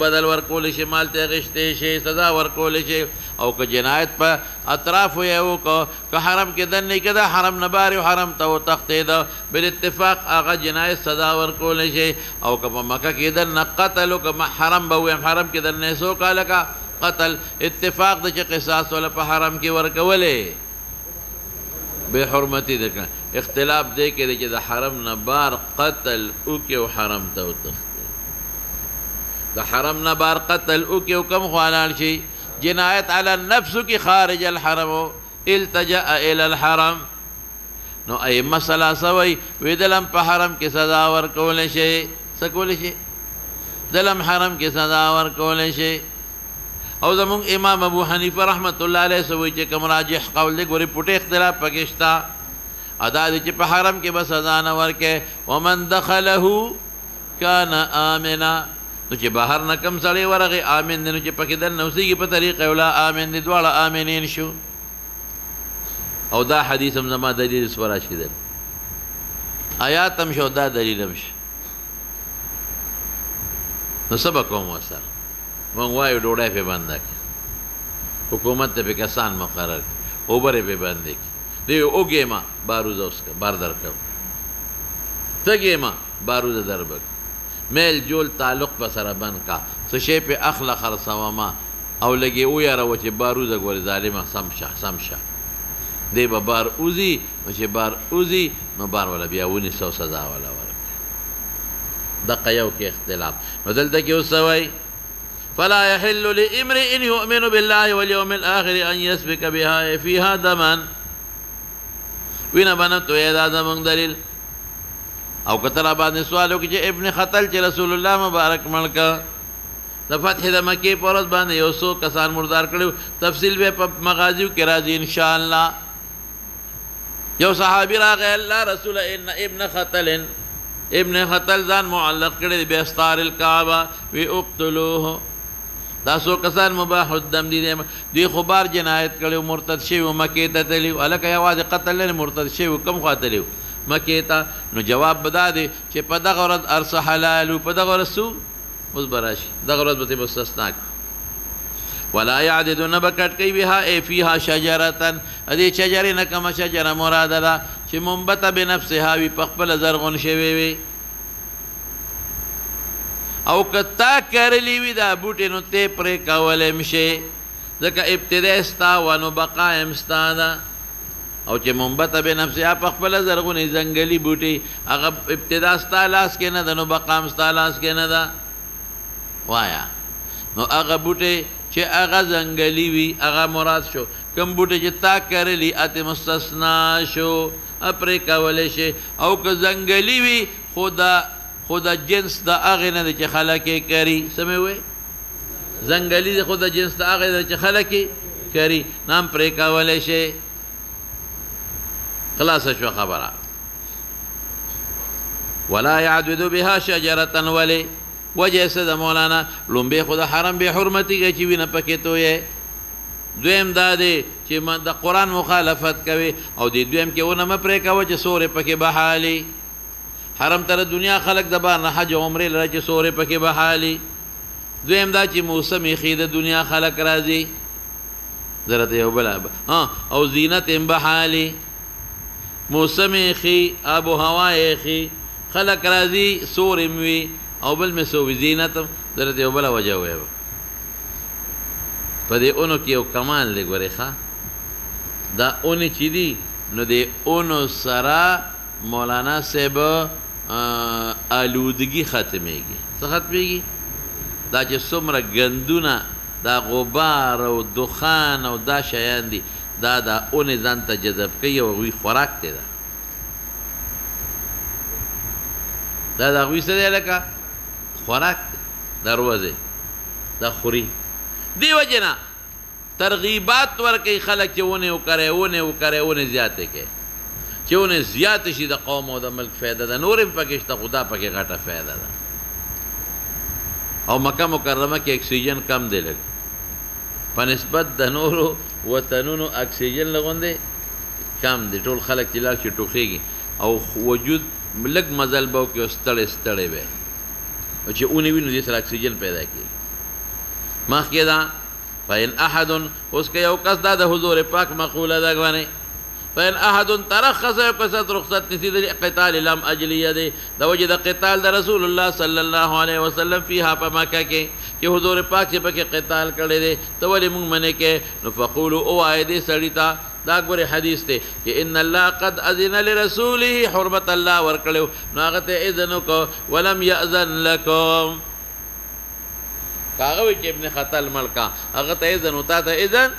بدل ورکولی شي مال ته اخیستی شي سزا ورکولی شي او که جنایت په اطرافو یې وکړو که حرم کې دننه کې ده حرم نه بار یو حرم ته وتښتېده بل اتفاق هغه جنایت سزا ورکولی شي او که په مکه کې دننه قتل وکړه حرم به ویم حرم کې دننه یې څو کاله که قتل اتفاق ده چې قصاص ولا په حرم کې ورکولې بې حرمتي ده که اختلاف دی کې دی چې د حرم نه بار قتل وکړي او حرم ته وتښتي د حرم نه بار قتل وکړي او کم خو حلال شي جنایت علی النفس کې خارج الحرم التجأ الى الحرم نو ائمه ثلاثه وایي وی دلم په حرم کې سزا ورکولی شي څه کولی شي دلم حرم کې سزا ورکولی شي او زمونږ امام ابو حنیفه رحمت الله علیه څه وایي چې کوم راجح قول دی ګورې پوټې اختلاف پکې شته ادا دی چې په حرم کې به سزا نه ورکې ومن دخله کان آمنا نو چې بهر نه کم سړی ورغی آمن دی نو چې پکې دننه اوسېږي په طریقه ولا آمن دی دواړه آمنین شو او دا حدیث هم زما دلیل سوه راشي آیات هم شو دا دلیل هم شو نو څه به کوم ورسره مونږ وایو ډوډۍ پې بنده کړي حکومت ته پې کسان مقرر کړي اوبرې پې بندې کړي دی وږې ما باروزه اوس بار در کوم تږې ما باروزه در به میل جول تعلق په سره بند کا څه شی پې اخله خرڅوه ما او لږې ویاروه چې باروزه ګورې ظالمه سم شه دی به بار اوځي نو چې بار اوځي نو بار ولا بیا ونیسه او سزا ولا ورکړي دقه یو کې اختلاف نو دلته کې اوس څه وایي فلا يحل لامرئ يؤمن بالله واليوم الآخر أن يسفك بها فيها دما وینا بنم تو دا زمونږ دلیل. او کتر باندې سوال وکړي چې ابن خطل چې رسول الله مبارک مړ کړ د فتح د مکې په ورځ باندې یو څو کسان مردار کړي. تفصیل به په مغازیو کې راځي ان شاء الله. یو صحابي راغی الله رسول ان ابن خطل ځان معلق کړي به استار الکعبه وی اقتلوه. دا څو کسان مباح الدم دي خو بار جنایت کړي مرتد شوی مکې ته تللی الکه یوازې قتل نه مرتد شوی کم خوا تللی مکې ته. نو جواب بدا دی چې په دغه ورځ ارس حلال او په دغه ورځ سو اوس براشي دغه ورځ به مستثنا. ولا يعدد نبکټ کوي بها ای فيها شجره ادي شجره نه کومه شجره مراد ده چې منبت بنفسها وي په خپل زرغون شوی وي او کتا کرلی وي دا بوټي نو ته پرې کولې مشه ځکه ابتدا استا ونو بقا امستا ده. او چې منبت بنفسها په خپل زرغونی زنګلی بوټي هغه ابتدا ستا لاس کې نه ده نو بقا امستا لاس کې نه ده وایا. نو هغه بوټي چې هغه زنګلی وي هغه مراد شو. کوم بوټي چې تا کرلی اته مستثنا شو پرې کولې شي. او که زنګلی وي خدا جنس دا هغه نه چې خلک یې کوي سمې وي زنګلی خدا جنس دا هغه نه چې خلک یې کوي نام پرې کولې شي. خلاص شو خبره. ولا يعدد بها شجره ولی وجه سد مولانا لومبه خدا حرم به حرمتی کې چې وینه پکې توې. دویم دا دی چې د قرآن مخالفت کوي او د دویم کې ونه مپرې کوي چې سورې پکې بحالي. حرم تر دنیا خلق د بار نه حج او عمرې لره چې سورې پکې بحالي. دویم دا چې موسم خې د دنیا خلق راځي ضرورت یو بل او زینت هم بحالي موسم خې آب و هوا خې خلق راځي سورې وي او بل میں سو زینت ضرورت یو بل وجه وي. په دې اونو کې یو کمال دی ګورې ښه دا اونې چې دي نو د اونو سره مولانا صاحب آلودگی ختمیږي. څه ختمیږي؟ دا چې څومره ګندونه دا غبار او دخان او دا شیان دي دا د اونې ځان ته جذب کوي او هغوی خوراک دی دا د هغوی څه دی لکه خوراک دی دا روزې دا خوري. دی وجې نه ترغیبات ورکوي خلک چې ونې وکرئ ونې زیاتې کوي چې ونې زیاتې شي د قوم او د ملک فایده ده. نور هم پکې شته خو دا پکې غټه فایده ده. او مکه مکرمه کې اکسیجن کم دی لږ په نسبت د نورو وطنونو اکسیجن لغوندې کم دی. ټول خلک چې لاړ شي ټوخېږي او وجود لږ مزل به وکړي او ستړی به او چې اونې وي نو دې سره اکسیجن پیدا کېږي. مخکې دا فإن أحد اوس که یو کس دا د حضور پاک مقوله ده ګوانې فإن أحد ترخص یو کس رخصت نیسي د قتال لم اجلیه دی د وجې د قتال د رسول الله صلی الله علیه وسلم فیها په مکه کې چې حضور پاک چې پکې قتال کړی دی ته ولې موږ منې کې نو فقولو اووایې دې سړي ته دا ګورې حدیث دی چې ان الله قد اذن لرسوله حرمت الله ورکړی نو هغه ته اذن وکړو ولم یأذن لکم کاغه وی چې ابن خطل ملکا هغه ته اذن وتا ته اذن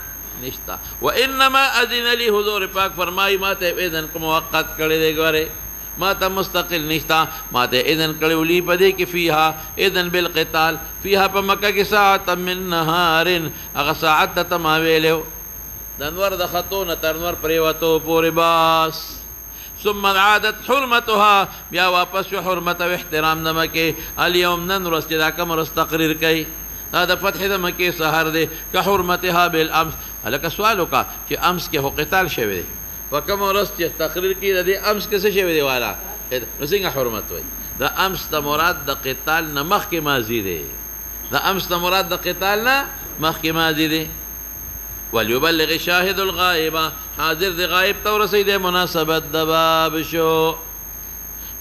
نشتا. وانما اذن لي حضور پاک فرمای ما ته اذن کو موقت کړی دی ګوره ما ته مستقل نشتا ما ته اذن کړی ولي پدې کې فيها اذن بالقتال فيها په مکه کې ساعت من نهار هغه ساعت ته ما ویلو د انور د خطونه تر نور پریوتو پورې باس. ثم عادت حرمتها بیا واپس شو حرمت او احترام د مکه اليوم نن ورځ چې دا کوم ورځ تقریر کوي دا د فتح د مکې سهار دی که حرمتها بالامس. هلکه سوال وکړه چې امس کې خو قتال شوی دی په کوم ورځ چې تقریر کوي د دې امس کې څه شوی دی والا نو څنګه حرمت وایي. د امس ته مراد د قتال نه مخکې ماضي دی د امس ته مراد د قتال نه مخکې ماضي دی. وليبلغ شاهد الغائب حاضر د غائب ته ورسېدی مناسبت د باب شو.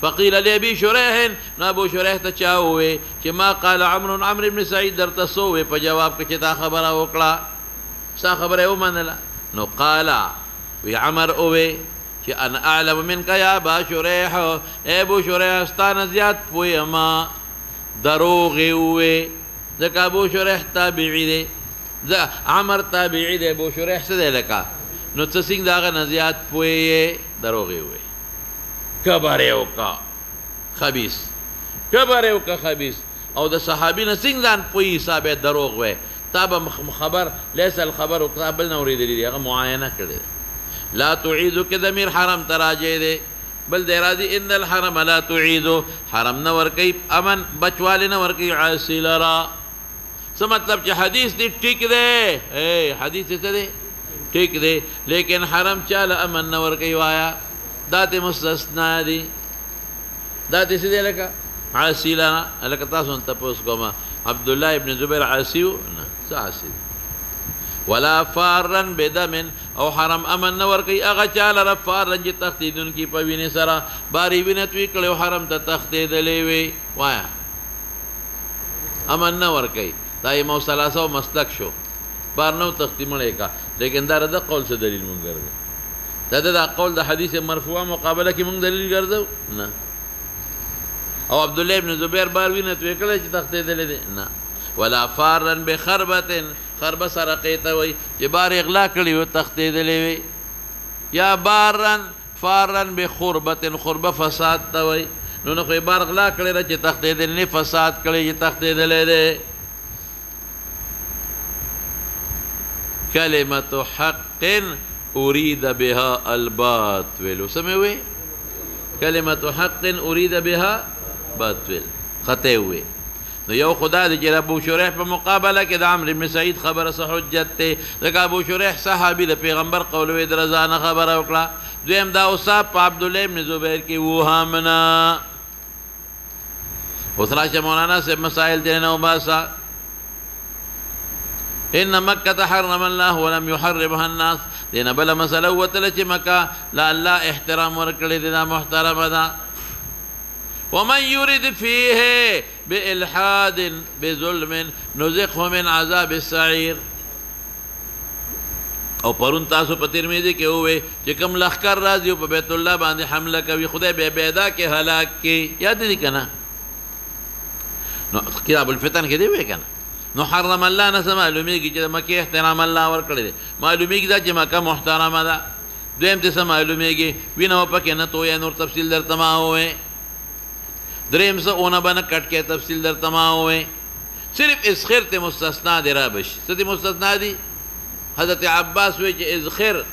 فقيل لأبي شريح نابو شريح ته چا ووې چې ما قال عمرو بن سعيد درته څه ووې په جواب کې چې تا خبره وکړه ستا خبره یې ومنله نو قال وی عمر ووې چې انا اعلم منك يا ابا شريح ای ابو شريح ستا نه زیات پوهېما دروغ یې ووې ځکه ابو شریح تابعي دی، عمر تابعي دی، ابو شریح څه دی لکه نو څه څنګه د هغه نه زیات پوه یې دروغ یې ووایي. کبر یې وکړه خبیث، کبر یې وکړه خبیث، او د صحابي نه څنګه ځان پوهي حساب یې دروغ وایي. تا به خبر لیس الخبر وکړه بل نه اورېدلی دی، هغه معاینه کړې ده. لا تعیدو کې ضمیر حرم ته راجع دی، بل دی راځي ان الحرم لا تعیدو، حرم نه ورکوي امن بچوالی نه ورکوي عاصي لرا. څه مطلب چې حدیث دی ټیک دی، حدیث څه دی ٹھیک دے، لیکن حرم چاله امن نه ورکوي وایا دا ته مستثنا دي، دا ته څه دی لکه عاصي لرا. لکه تاسو ته تپوس کوم عبدالله ابن زبیر عاصي و نه څه عاصي ولا فارن بدمن، او حرم امن نه ورکوي هغه چاله ر فارن چې تښتېدونکي په وینې سره باري وینه توی کړی او حرم ته تښتېدلی وي وایا امن نه ورکوي. دا یې موثلثه او مسلک شو، بار نو تختی مړی کا، لیکن دا د قول څه دلیل مونږ ګرځو؟ دا قول د حدیث مرفوعه مقابله کې مونږ دلیل ګرځو نه. او عبدالله ابن زبیر بار وینه توی کړی چې تښتېدلی دی نه. ولا فارن بخربة، خربه سرقې ته وایي چې بار اغلا کړي و تښتېدلی وي، یا بارن فارن بخربة، خربه فساد ته وایي. نو نه خو یې بار غلا کړی ده چې تښتېدلی نه، فساد کړی چې تښتېدلی دی. کلمة حق اريد بها الباطل، سمې وې کلمة حق اريد بها باطل خطې وې. نو یو خدا دی چې ابو شریح په مقابله کې د عمرو بن سعید خبره څه حجت دی، ځکه ابو شریح صحابي د پیغمبر قول وې د رضا نه خبره وکړه. دویم دا اوصاف په عبدالله ابن زبیر کې وهم نه. اوس راشه مولانا صاحب مسائل دې نه وباسه. ان مکة حرم الله ولم يحرمها الناس، دینه بله مسله وتله چې مکه لا الله احترام ورکړی دی، دا محترمه ده. ومن يرد فيه بإلحاد بظلم نذقه من عذاب السعير. او پرون تاسو په ترمذی کې ووې چې کوم لښکر راځي او په بیت الله باندې حمله کوي خدای به بیدا کې هلاک کې، یاد دي که نه؟ نو کتاب الفتن کې دی وی که نه؟ نو حرم الله نه څه معلومیږي چې د مکې احترام الله ورکړی دی، معلومیږي دا چې مکه محترمه ده. دویم ته څه معلومیږي وینه به پکې نه تویه، نور تفصیل درته ما ووایې. دریم څه اونه به نه کټ کې، تفصیل درته ما ووایې. صرف اذخر ته مستثنا دی را بشي. څه ته مستثنا دی؟ حضرت عباس وایي چې اذخر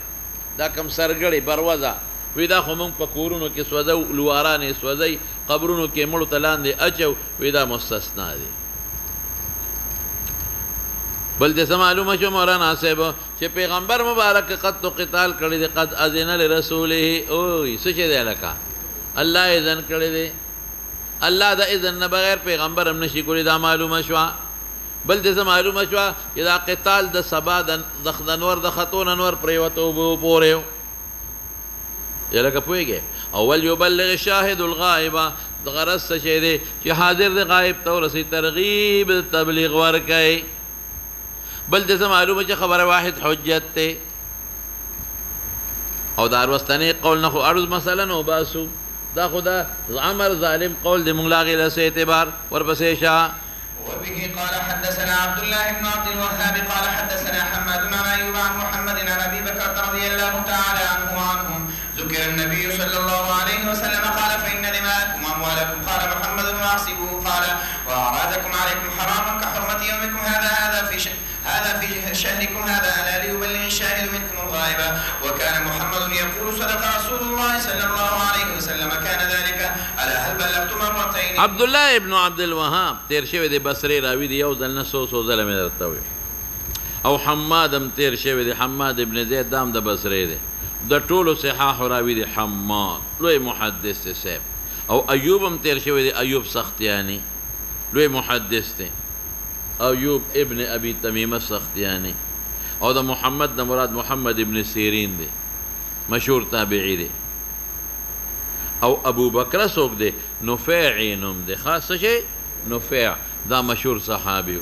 دا کم سرګړی بروزه وی دا خو موږ په کورونو کې سوځو، لواران یې سوځئ، قبرونو کې مړو ته لاندې اچو، وی دا مستثنا دی. بل دې څه معلومه شو مولانا صاحب چې پیغمبر مبارک قد قتال کړی دی، قد اذن لرسوله. اوی څه شی دی لکه الله اذن کړی دی، الله د اذن نه بغیر پیغمبر هم نشي کولی، دا معلومه شوه. بل دې څه معلومه شوه چې دا قتال د سبا د نور د خطون انور پرېوتو به پورې یا لکه پوهېږې. او وليبلغ الشاهد الغائبه، د غرض څه شی دی چې حاضر د غایب ته ورسوي، ترغیب تبلیغ ورکوي. بل دې څه معلومه چې خبره واحد حجت دی. او دا وروستنی قول نه خو عرض مثلا نو باسو، دا خو دا عمر ظالم قول دی، مونږ لا هغې له څه اعتبار ورپسې شه. وبه قال حدثنا عبد الله بن عبد الوهاب قال حدثنا حماد بن ايوب عن محمد عن ابي بكر رضي الله تعالى عنه وعنهم ذكر النبي صلى الله عليه وسلم قال فان دماءكم واموالكم قال محمد واحسبه قال واعراضكم عليكم حرام كحرمه يومكم هذا في شهركم هذا الا ليبلغ الشاهد منكم الغائب. وكان محمد يقول صدق رسول الله صلى الله عليه وسلم كان ذلك الا هل بلغت مرتين. عبد الله ابن عبد الوهاب تیر شوی دی، بصری راوی دی، یو ځل نه څو ځله مې درته وویل. او حماد هم تیر شوی دی، حماد ابن زید دام د بصری دی، د ټولو صحاح راوی دی حماد، لوی محدث دی صاحب. او ایوب هم تیر شوی دی، ایوب سختیانی لوی محدث دی، ایوب ابن ابی تمیمه سختیانی. او د محمد نه مراد محمد ابن سیرین دی، مشهور تابعی دی. او ابو بکر څوک دی؟ نفیع نوم دی، خاص څه شی نفیع، دا مشهور صحابي و.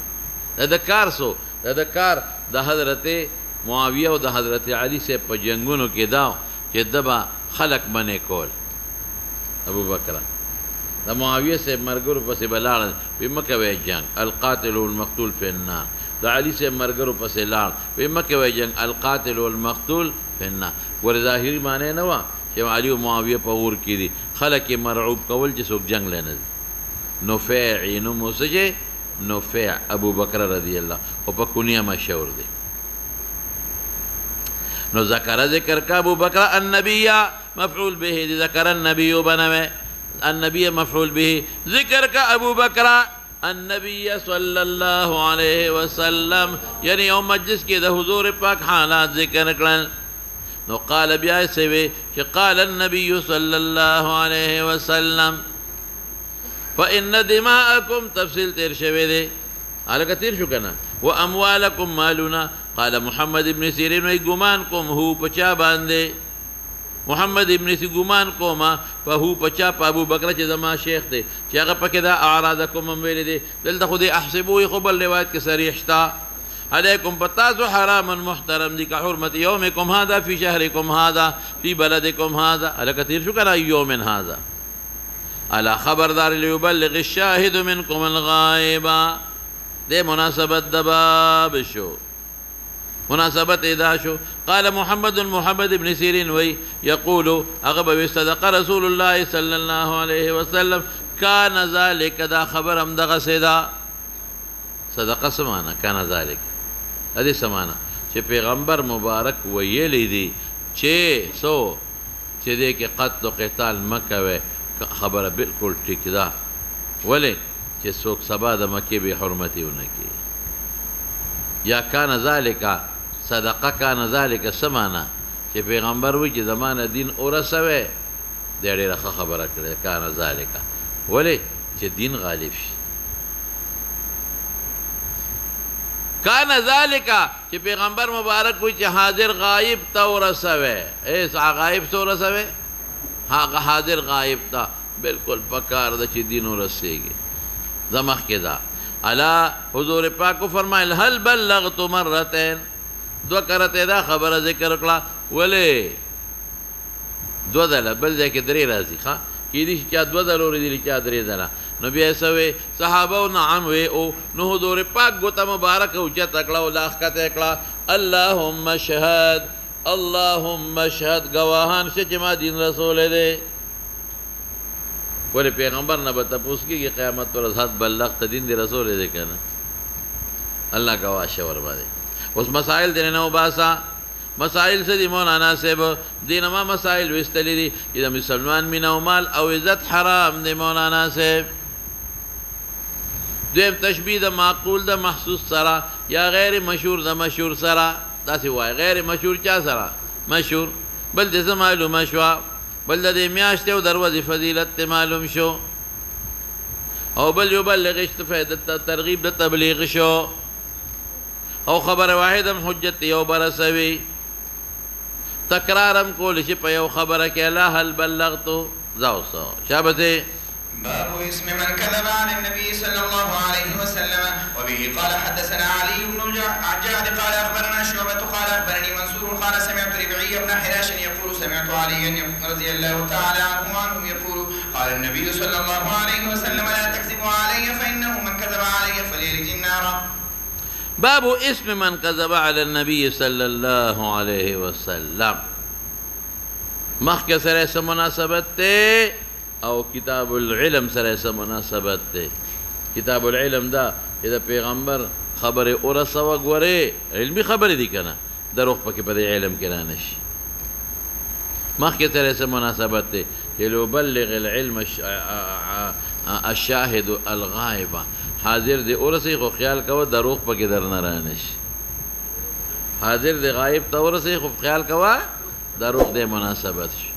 دا د کار څو دا د کار د حضرت معاویه او د حضرت علي صاحب په جنګونو کې دا چې د به خلق منې کول ابو بکر. د معاویه صاحب مرګرو پسې بلاړ وی مکه وی جنگ القاتل والمقتول فی النار د علي صاحب مرګرو پسې لاړ وی مکه وی جنگ القاتل والمقتول فی النار ور ظاهری معنی نه وا چې علي او معاویه په اور کې دي خلک مرعوب کول چې څوک جنگ لنه نفیع نو موسجه نفیع ابو بکر رضی الله او په کونیه مشهور دی نو ذکر کا ابو بکر النبی مفعول به ذکر النبی بنوي النبي مفعول به ذکر کا ابو بکر النبی صلی اللہ علیہ وسلم یعنی یو مجلس کې د حضور پاک حالات ذکر کړل نو قال بیا سوي چې قال النبي صلی اللہ علیہ وسلم فإن دماءكم تفصيل تیر شوی دی الکه تیر شو کنه و اموالکم مالنا قال محمد ابن سیرین وی ګمان کوم هو پچا باندې محمد ابن سی ګمان کوما په هو پچا په ابو بکر چې زما شیخ دی چې هغه پکې دا اعراضکم هم ویل دي دلته خو دې احسبوه خو بل روایت کې صریح شتا علیکم پتاسو حرام محترم دی که حرمت یومکم هذا فی شهرکم هذا فی بلدکم هذا الکه تیر شو کنه یوم هذا الا خبردار لیبلغ الشاهد منکم الغائبا دے مناسبت دباب شو مناسبت ادا شو قال محمد ابن سیرین وی یقول اغب صدق رسول اللہ صلی اللہ علیہ وسلم کان ذالک دا خبر ام دغه سیدا صدق سمانا کان ذالک ادي سمانا چې پیغمبر مبارک ویلی دی چې سو چې دې کې قتل و قتال مکوي خبره بالکل ټیک ده ولی چې څوک سبا د مکې به حرمتي ونه کړي یا کان ذالک صدقه کان ذالک سمانا چې پیغمبر وی چې زمانه دین اورسوي د ډېره خبره کړې کان ذالک ولی چې دین غالب شي کان ذالک چې پیغمبر مبارک وی چې حاضر غایب تا اورسوي ایس غایب تو اورسوي ها حاضر غائب تا بالکل پکار دا چی دین ورسیگی زمخ کے دا علا حضور پاک کو فرمائل حل بلغت مرتين دو کرتے دا خبر ذکر کلا ولی دو دل بل دے کے دری رازی خواہ کی دیش چا دو دل اور دی چا دری دل نبی ایسا وی صحابہ نعم وی او نو حضور پاک گوتا مبارک اوچا تکلا و لاخکت اکلا اللہم شہد اللهم اشهد گواهان شه چې ما دین رسول دی ولې پیغمبر نه به تپوس کېږي قیامت پر ورځ حد بلغت دین دی رسول دی که نه الله گواه شه ورباندې اوس مسائل دې نه وباسه مسائل څه دي مولانا صاحب دې نه ما مسائل ویستلي دي چې د مسلمان مینه او مال او عزت حرام دی مولانا صاحب دویم تشبیه د معقول د محسوس سره یا غیر مشهور د مشهور سره داسې وای غیر مشهور چا سره مشهور بل دې معلومه شوه بل د دې میاشتې او دروازې فضیلت ته معلوم شو او بل یبلغ فایده ترغیب د تبلیغ شو او خبر واحد هم حجت یو برسوي تکرارم کول شي په یو خبره کې لا هل بلغتو زاوسو شابته باب اسم من كذب عن النبي صلى الله عليه وسلم وبه قال حدثنا علي بن جعد قال اخبرنا شعبة قال اخبرني منصور قال سمعت ربعي بن حراش يقول سمعت علي رضي الله تعالى عنهم يقول قال النبي صلى الله عليه وسلم لا تكذبوا علي فانه من كذب علي فليلج النار باب اسم من كذب على النبي صلى الله عليه وسلم مخکې سره څه مناسبت ته او کتاب العلم سره څه مناسبت ده کتاب العلم دا چې پیغمبر خبره اورسوه ګوره علمی خبره دي کنه دروغ پکې په علم کې نه نشي مخکې سره څه مناسبت ده چې لو بلغ العلم الشاهد الغائب حاضر دی اورسي خو خیال کوه دروغ پکې در نه رانشي حاضر دی غائب ته اورسي خو خیال کوه دروغ دی مناسبت شي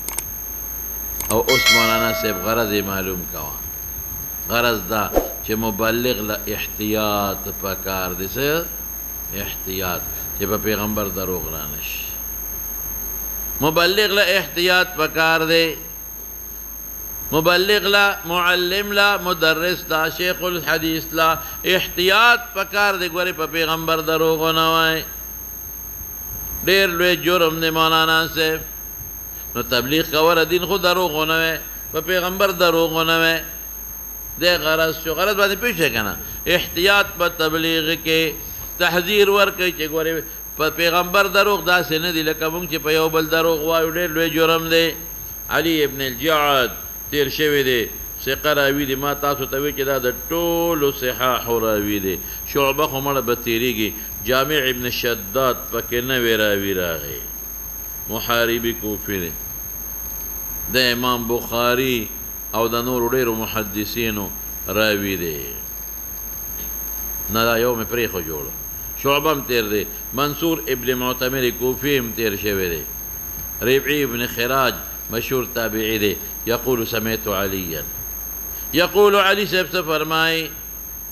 او اوس مولانا صاحب غرض معلوم کوا غرض دا چې مبلغ له احتیاط پکار دي څه احتیاط چې په پیغمبر دروغ را نشي مبلغ له احتیاط پکار دی مبلغ لا معلم لا مدرس لا شیخ الحدیث لا احتیاط پکار دی ګوره په پیغمبر دروغ نه وای ډېر لوی جرم دی مولانا صاحب نو تبلیغ کول دین خو دروغ نه وي په پیغمبر دروغ نه وي دی غرض شو غرض باندې پوه شئ که نه احتیاط په تبلیغ کې تحذیر ورکوي چې ګورې په پیغمبر دروغ داسې نه دي لکه مونږ چې په یو بل دروغ وایو ډېر لوی جرم دی علي ابن الجعد تیر شوی دی ثقه راوي دي ما تاسو ته وایي چې دا د ټولو صحاحو راوي دی شعبه خو مړه به تېرېږي جامع ابن شداد پکې نوی راوي راغی محاربي کوفي دی د امام بخاري او د نورو ډېرو محدثینو راوي دی نه دا یو مې پرېښو جوړو شعبه هم تیر دی منصور ابن معتمر کوفي هم تیر شوی دی ربعي ابن خراج مشهور تابعي دی يقول سمعت عليا يقول علي صاحب سے فرمائے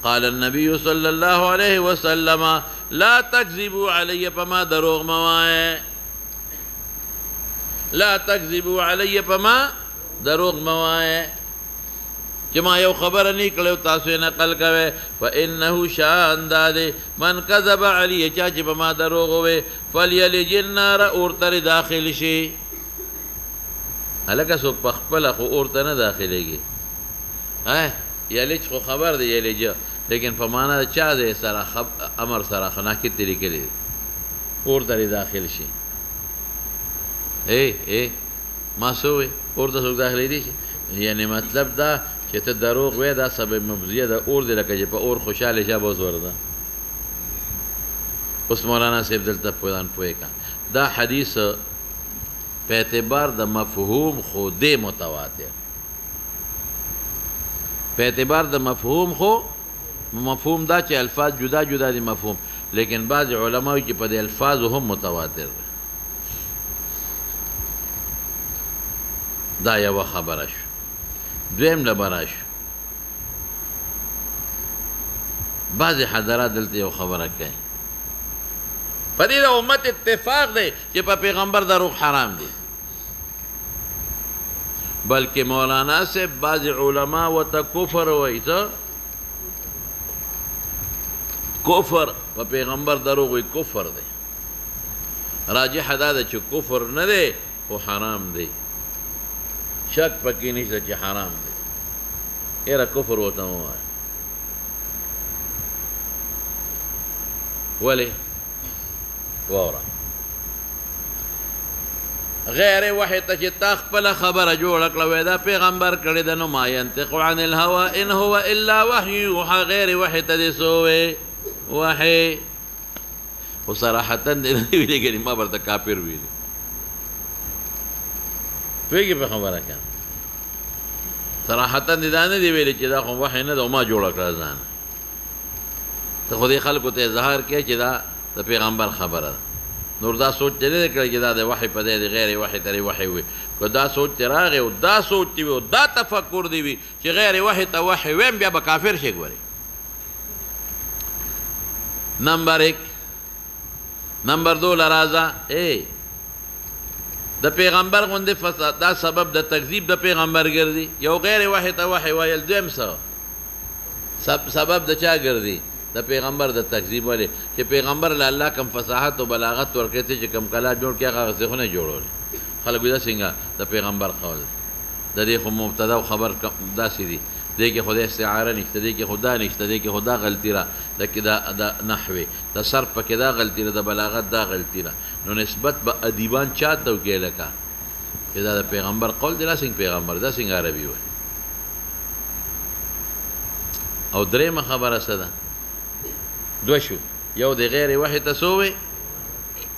قال النبي صلى الله عليه وسلم لا تكذبوا علي فما دروغ موائے لا تكذبوا علي فما دروغ موائے چې ما یو خبره نه کړې تاسو یې نقل کوئ فانه شان دا دی من کذب علی چا چې په ما دروغ ووایي فلیلج النار اور ته داخل شي هلکه څوک په خپله خو اور ته نه داخلېږي یلج خو خبر دی یلج لیکن په معنا د چا دی سره امر سره خو ناکد دې لیکلی اور ته داخل شي ما څه ووایي اور ته څوک داخلېدی شي یعنې مطلب دا چې ته دروغ وایې دا سبب مبزیه د اور دی لکه چې په اور خوشحاله شه به زور ده اوس مولانا صاحب دلته پوه که دا حدیث په اعتبار د مفهوم خو دی متواتر په اعتبار د مفهوم خو مفهوم دا چې الفاظ جدا جدا دي مفهوم لیکن بعض علما وایي چې په دې الفاظو هم متواتر دی دا یوه خبره شو دویم ډبره شو بعضې حضرات دلته یو خبره کوي په دې د امت اتفاق دی چې په پیغمبر دروغ حرام دی بلکې مولانا صاحب بعضې علما ورته کفر وایي څه کفر په پیغمبر دروغ وایي کفر دی راجحه دا ده چې کفر نه دی خو حرام دی شک پکې نشته چې حرام دی یاره کفر ورته مه وایه ولې واوره غیر وحی ته چې تا خپله خبره جوړه کړه وایي دا پیغمبر کړې ده نو ما ینطق عن الهوى ان هو الا وحی یوحی غیر وحی ته دې څه ووایې وحی خو صراحتا دې نه ویلې ګنې ما ورته کافر ویلي پوهېږي په خبره که صراحتا دې دا نه دی ویلې چې دا خو وحی نه ده او ما جوړه کړه ځان ته خو دې خلکو ته اظهار کوې چې دا د پیغمبر خبره ده نور دا سوچ ته نه دی کړی چې دا د وحی په دی د غیر وحی ته وحی وي که دا سوچ ته راغی او دا سوچ دې وي او دا تفکر دې وي چې غیر وحی ته وحی ویم بیا به کافر شي ګورې نمبر 1 نمبر 2 لرازه د پیغمبر غوندې فساد دا سبب د تکذیب د پیغمبر ګرځي یو غیر وحی ته وحی ویل دویم سبب د چا ګرځي د پیغمبر د تکذیب ولې چې پیغمبر له الله کم فصاحت او بلاغت ورکړی ته چې کم کلام جوړ کړي هغه څه نه جوړول خلک دا څنګه د پیغمبر قول د دې خو مبتدا او خبر داسې دي دې کې خدای استعاره نشته دې کې خدا نشته دې کې خدا غلطی را د نحوی د صرف پکې دا غلطی را د بلاغت دا غلطی را نو نسبت به ادیبان چاته وکړي لکه چې دا د پیغمبر قول دی څنګه پیغمبر دا څنګه عربي وایي او درېیمه خبره څه ده دوه شو یو د غیر وحی ته څه ووایي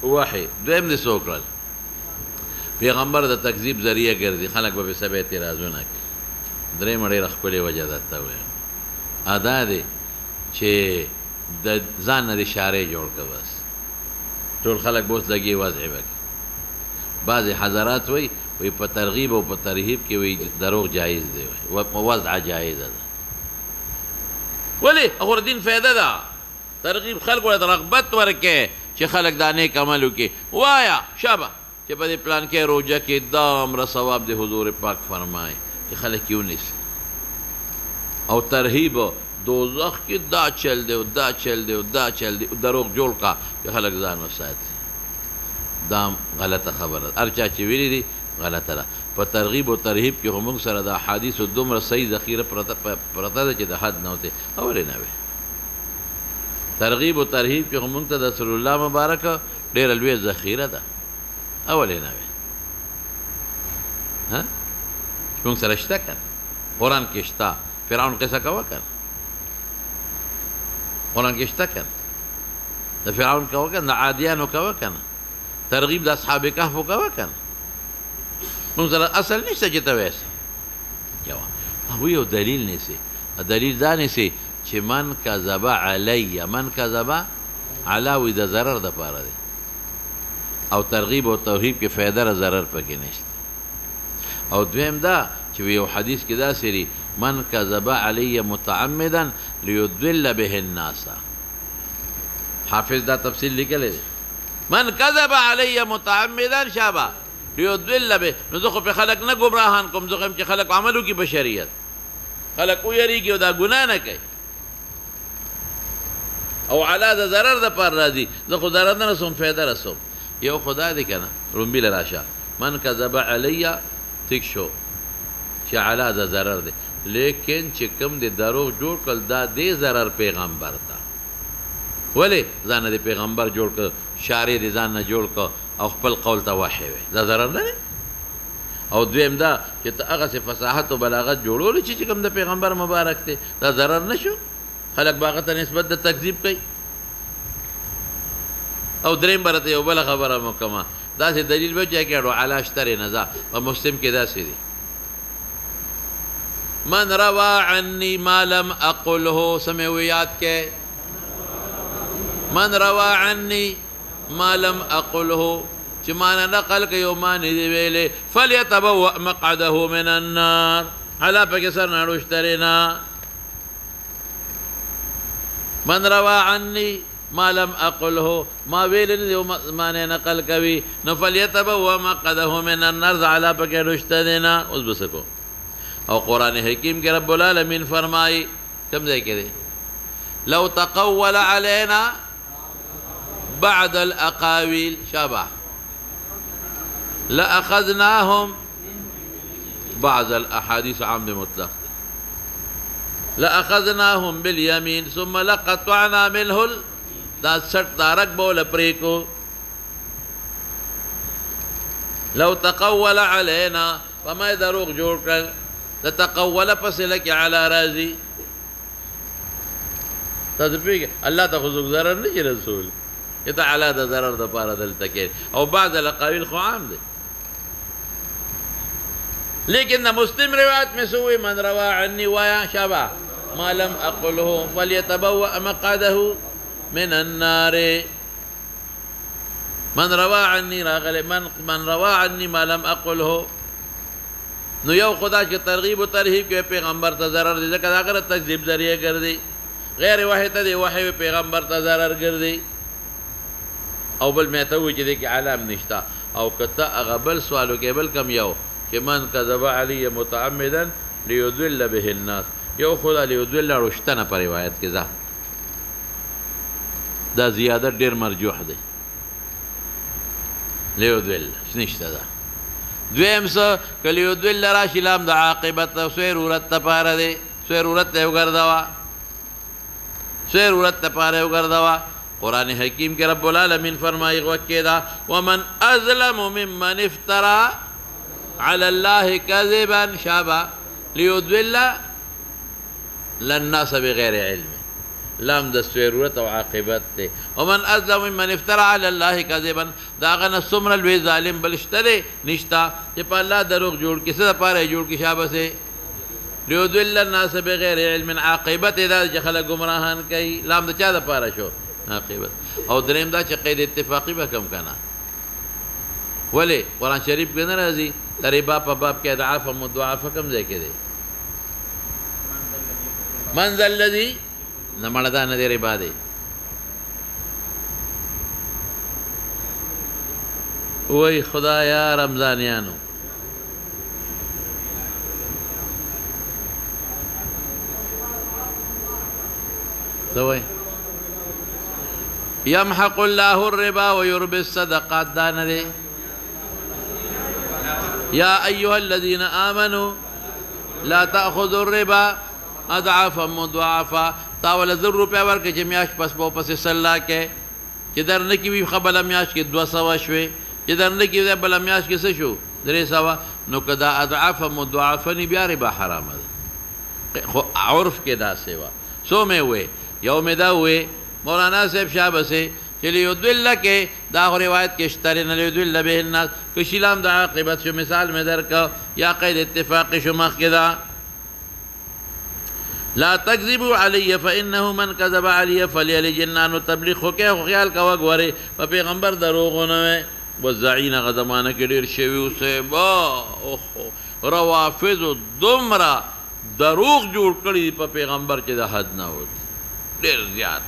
وحی دویم دې څه وکړل پیغمبر د تکذیب ذریعه ګرځي خلک به بې سبب اعتراضونه کوي درېیمه ډېره ښکلې وجه درته ووایم دا دی چې د ځان نه د اشارې جوړ کړه بس ټول خلک به اوس لګي وضع به کوي بعضې حضرات وایي په ترغیب او په ترهیب کې وایي دروغ جایز دی وضع جایزه ده ولې هغه دین فایده ده ترغیب خلکو ته رغبت ورکړي چې خلک دا نیک عمل وکړي وایه شابه چې په دې پلان کې روژه کې دومره ثواب د حضور پاک فرمایي چې خلک یې ونیسي او ترهیب دوزخ کې دا چل دی او دا چل دی او دا چل دی دروغ جوړ کا چې خلک ځان وساتي دا غلطه خبره هر چا چې ویلي دي غلطه ده په ترغیب او ترهیب کې هم سره د احادیث دومره صحیح ذخیره پرته ده چې د حد نه وته اولې نه وي ترغیب او ترهیب کې هم ته د رسول الله مبارک ډېر لوی ذخیره ده اولې نه وي ها موږ سره شته کنه قرآن کې شته فرعون قصه کوه کنه قرآن کې شته کنه د فرعون کوه کنه د عادیانو کوه کنه ترغیب د اصحاب کهف کوه کنه موږ سره اصل نشته چې ته وایسې یو هغوی یو دلیل نیسي دلیل دا نیسي چې من کذب علی من کذب علی وي د ضرر دپاره دی او ترغیب او ترهیب کې فایده را ضرر پکې نشته او دویم دا چې یو حدیث کې داسې دی من کذب علی متعمدا لیضل به الناس حافظ دا تفصیل لیکلی دی من کذب علی متعمدا شابه لیضل به نو زه خو پې خلک نه ګمراهان کوم زه خو یم چې خلک عمل وکړي په شریعت خلک ویریږي او دا ګناه نه کوي او علا د ضرر دپاره راځي زه خو ضرر نه رسوم فایده رسوم یو خدا دی که نه رومبیله راشه من کذب علی ټیک شو چې علا د ضرر دی لیکن چې کوم د دروغ جوړ کړل دا دې ضرر پیغمبر ته ولې ځان د پیغمبر جوړ کړ شارع دې ځان نه جوړ کړ او خپل قول ته وحی وی دا ضرر نه دی او دویم دا چې ته هغسې فصاحت او بلاغت جوړولی چې کوم د پیغمبر مبارک دی دا ضرر نه شو خلک به هغه ته نسبت د تکذیب کوي او دریم به راته یو بله خبره مو کومه داسې دلیل به چا کړو علا اشترې نزا په مسلم کې داسې دی من روا عني ما لم اقله سمې یاد کې من روا عني ما لم اقله چې ما نه نقل که یو ما نه دی ویلې فلیتبوأ مقعده من النار علا پکې سر ناړو اشترې نه من روا عني ما لم اقله ما ویل نه دی ما نه نقل کوي نو فلیتبوأ مقعده من النار علا پکې رشته دی نه اوس به څه کوو او قرآن حکیم کے رب العالمین فرمائی کم ځای کې دی لو تقول علينا بعد الاقاويل شابه لأخذناهم بعض الاحاديث عام مطلق لأخذناهم باليمين ثم لقطعنا منه دا سٹ دارک بول پریکو لو تقول علينا فما دروغ جوړ کړ د تقول پس لکه علی راضی تاسو پیږه الله ته خو ضرر نه کوي رسول یته علی د ضرر د پاره دلته کې او بعض الاقاویل خو عام دي لیکن مسلم روایت میں سوئی من روا عني ویا شبا ما لم اقله فليتبوأ مقعده من النار من روا عني راغله من روا عني ما لم اقله نو یو خدا چې ترغیب و ترهیب کې پیغمبر ته ضرر دی ځکه دا هغه تکذیب ذریعه ګرځي غیر وحی ته دی وحی پیغمبر ته ضرر ګرځي او بل مې ته وایي چې دی کې علام نشته او که ته هغه بل سوالو کې بل کم یو چې من کذب علی متعمدا لیضل به الناس یو خدا لیضل رشته نه په روایت کې ځه دا زیاده ډېر مرجوح دی لیضل نشته ده دویم څه که لیضل راشي لام د عاقبت سیرورت دپاره دی سیرورت ته یې وګرځوه سیرورت دپاره یې وګرځوه قرآن حکیم کې رب العالمین فرمایي غوږ دا ومن اظلم ممن افترى على الله كذبا شابه ليضل الناس بغیر علم لام د سیرورت او عاقبت دی ومن اظلم ممن افترى على الله كذبا دا غنه څومره لوی ظالم بل شته دی نشته چې په الله دروغ جوړ کړي څه دپاره یې جوړ کړي شابه سې لیضل الناس بغیر علم عاقبت دا چې خلک ګمراهان کوي لام د چا دپاره شو عاقبت او دریم دا چې قید اتفاقي به کم کنه ولې قرآن شریف کې نه راځي د ربا په باب کې اضعاف او مضاعفه کم ځای کې دی من ذا الذي نه مړه دا نه دی ربا دی وای خدایا رمضانیانو څه وای يمحق الله الربا ويربي الصدقات دا نه دی یا ایها الذین آمنوا لا تأخذوا الربا اضعافا مضاعفا تا ولا 100 روپیا ورکړي چې میاشت پس په پسې سلا کې چې درنه کې وي خبره میاشت کې 200 شوي چې درنه کې بل میاشت کې څه شو 300 نو کدا اضعافا مضاعفا بیا ربا حرام ده خو عرف کې دا سیوا سو مې وې یو مې دا وې مولانا صاحب شابه سي چې لیدل کې دا روایت کې اشتری نه لیدل به الناس که شیلام د عاقبت شو مثال مې درک یا قید اتفاق شو مخ کې دا لا تكذبوا علي فانه من كذب علي فليلج النار تبلیغ خو کې خیال کا وګوره په پیغمبر دروغونه وزعين غزمانه کې ډیر شوی اوسه با اوه روافض دمرا دروغ جوړ کړی په پیغمبر چې د حد نه وځي ډیر زیات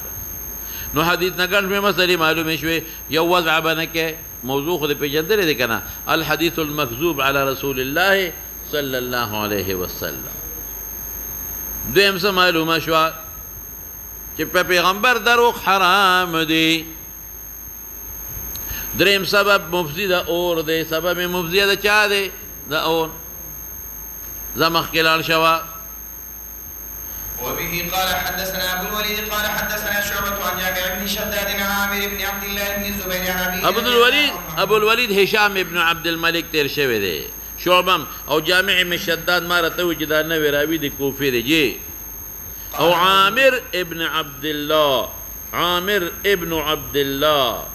نو حدیث نګل په مسلې معلومه شوي یو وضع باندې کې موضوع خو په جندره دي کنه الحديث المكذوب على رسول الله صلى الله عليه وسلم دویم څه معلومه شو چې په پیغمبر دروغ حرام دي دریم سبب مفسد اور دی سبب مفسد د چا دی د اور زمخ کلال شوا وبه قال حدثنا ابو الوليد قال حدثنا شعبة عن جابر بن شداد عن عامر بن عبد الله بن الزبير عن ابي ابو الوليد هشام بن عبد الملك تیر شوی دی شعبم او جامع بن شداد مارته و چې دا نوی راوی دی کوفی دی جی او عامر ابن عبد الله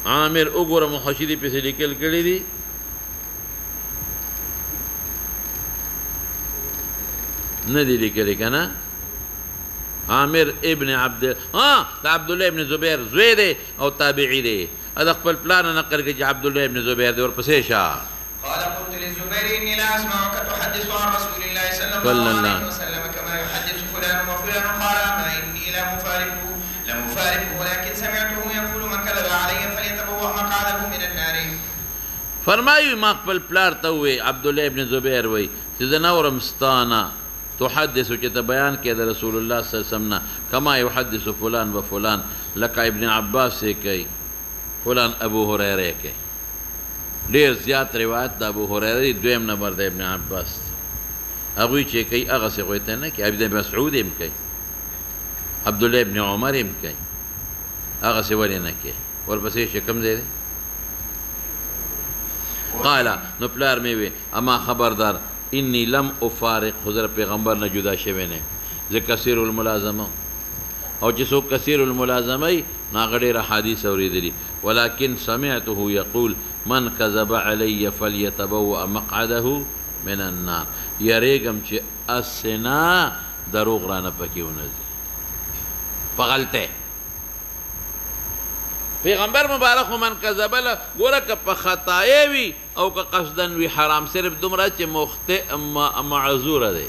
عامر وګوره محشدي په لیکل کړی دي نه دي لیکل کنه عامر ابن عبد عبد الله ابن زبير زوی دی او تابعی دی دا خپل پلان نقل کوي چې عبد الله ابن زبير دی ورپسې شه قال قلت للزبير اني لا اسمعك تحدث عن رسول الله صلى الله عليه وسلم كما يحدث فلان وفلان قال ما اني لمفارقه ولكن سمعته يقول من كذب علي فليتبوأ مقعده من النار فرمایي ما خپل پلار ته وې عبد الله ابن زبير وې چې زناور مستانه تحدث چې ته بیان کې د رسول الله صلی الله علیه وسلم کما يحدث فلان وفلان لك ابن عباس کوي فلان ابو هريره کوي ډیر زیات روایت د ابو هريره دویم نمبر د ابن عباس هغه چې کوي هغه څه کوي ته نه کوي ابن مسعود هم کوي عبد الله ابن عمر هم کوي هغه څه ولې نه کوي ورپسې شکم دی قال نو پلار مې وي اما خبردار انی لم افارق حضرت پیغمبر نه جدا شوی نه ز کثیر الملازمه او چې څوک کثیر الملازمه ناغړي حدیث اوریدلی ولكن سمعته يقول من كذب علي فليتبوأ مقعده من النار یریګم چې اسنا دروغ رانه پکې ونځي فغلطه پیغمبر مبارک من کذب له ګوره که په خطای وي او که قصدن وي حرام صرف دومره چې مخطئ معذوره دی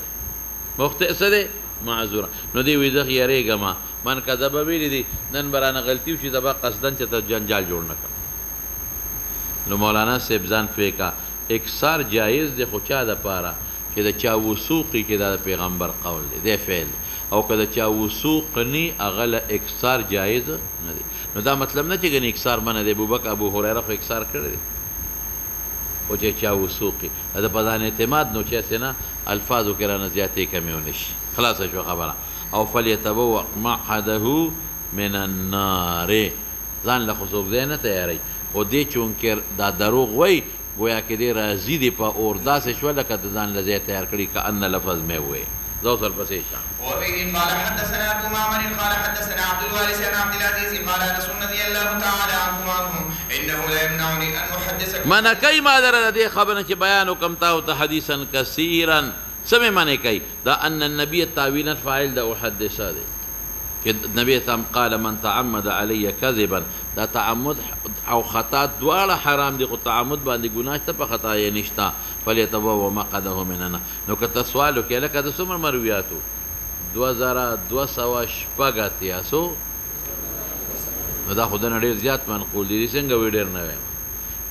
مخطئ څه دی معذوره نو دی وي زه یریږم من کذب ویلی دی نن به رانه غلطي وشي دبه قصدن چې ته جنجال جوړ نه کړم نو مولانا صاحب ځان پوه کا اکثار جایز دی خو چا دپاره چې د چا وثوقي کې دا د پیغمبر قول دی فعل او که د چا وثوق نی هغه له اکثار جایز نه دی نو دا مطلب نه چې ګنې اکثار منه دی ابوبکر ابو هریره خو اکثار کړی دی او چې چا وثوقي دا په ځان اعتماد نو چې نه الفاظو کې رانه زیاتې کمې ونه شي خلاصه شو خبره او فلیتبوأ مقعده من النار ځان له خو څوک ځای نه تیاروي خو دې چونکې دا دروغ وایي گویا کې دې راضي دی په اور داسې شوه لکه د ځان له ځای تیار کړي که ان لفظ مې ووایي زوصل بسيشا وبه قال حدثنا ابو معمر قال حدثنا عبد الوارث عن عبد العزيز قال انس رضي الله تعالى عنه انه لا يمنعني ان احدثكم من كي ما در دي خبرنا چې بیان وکم تاسو حديثا كثيرا سمع معنی کوي دا ان النبي تعويلا فاعل دا احدث دي چې النبي تام قال من تعمد علي كذبا دا تعمد او خطا دواړه حرام دي خو تعمد باندې ګناه ته په خطا یې نشتا فليتبوأ مقعده من النار نو که سوال وکړه لکه د څومره مرویاتو 2200 اتیاسو نو دا خو دنه ډېر زیات منقول دي څنګه وي ډېر نه وایم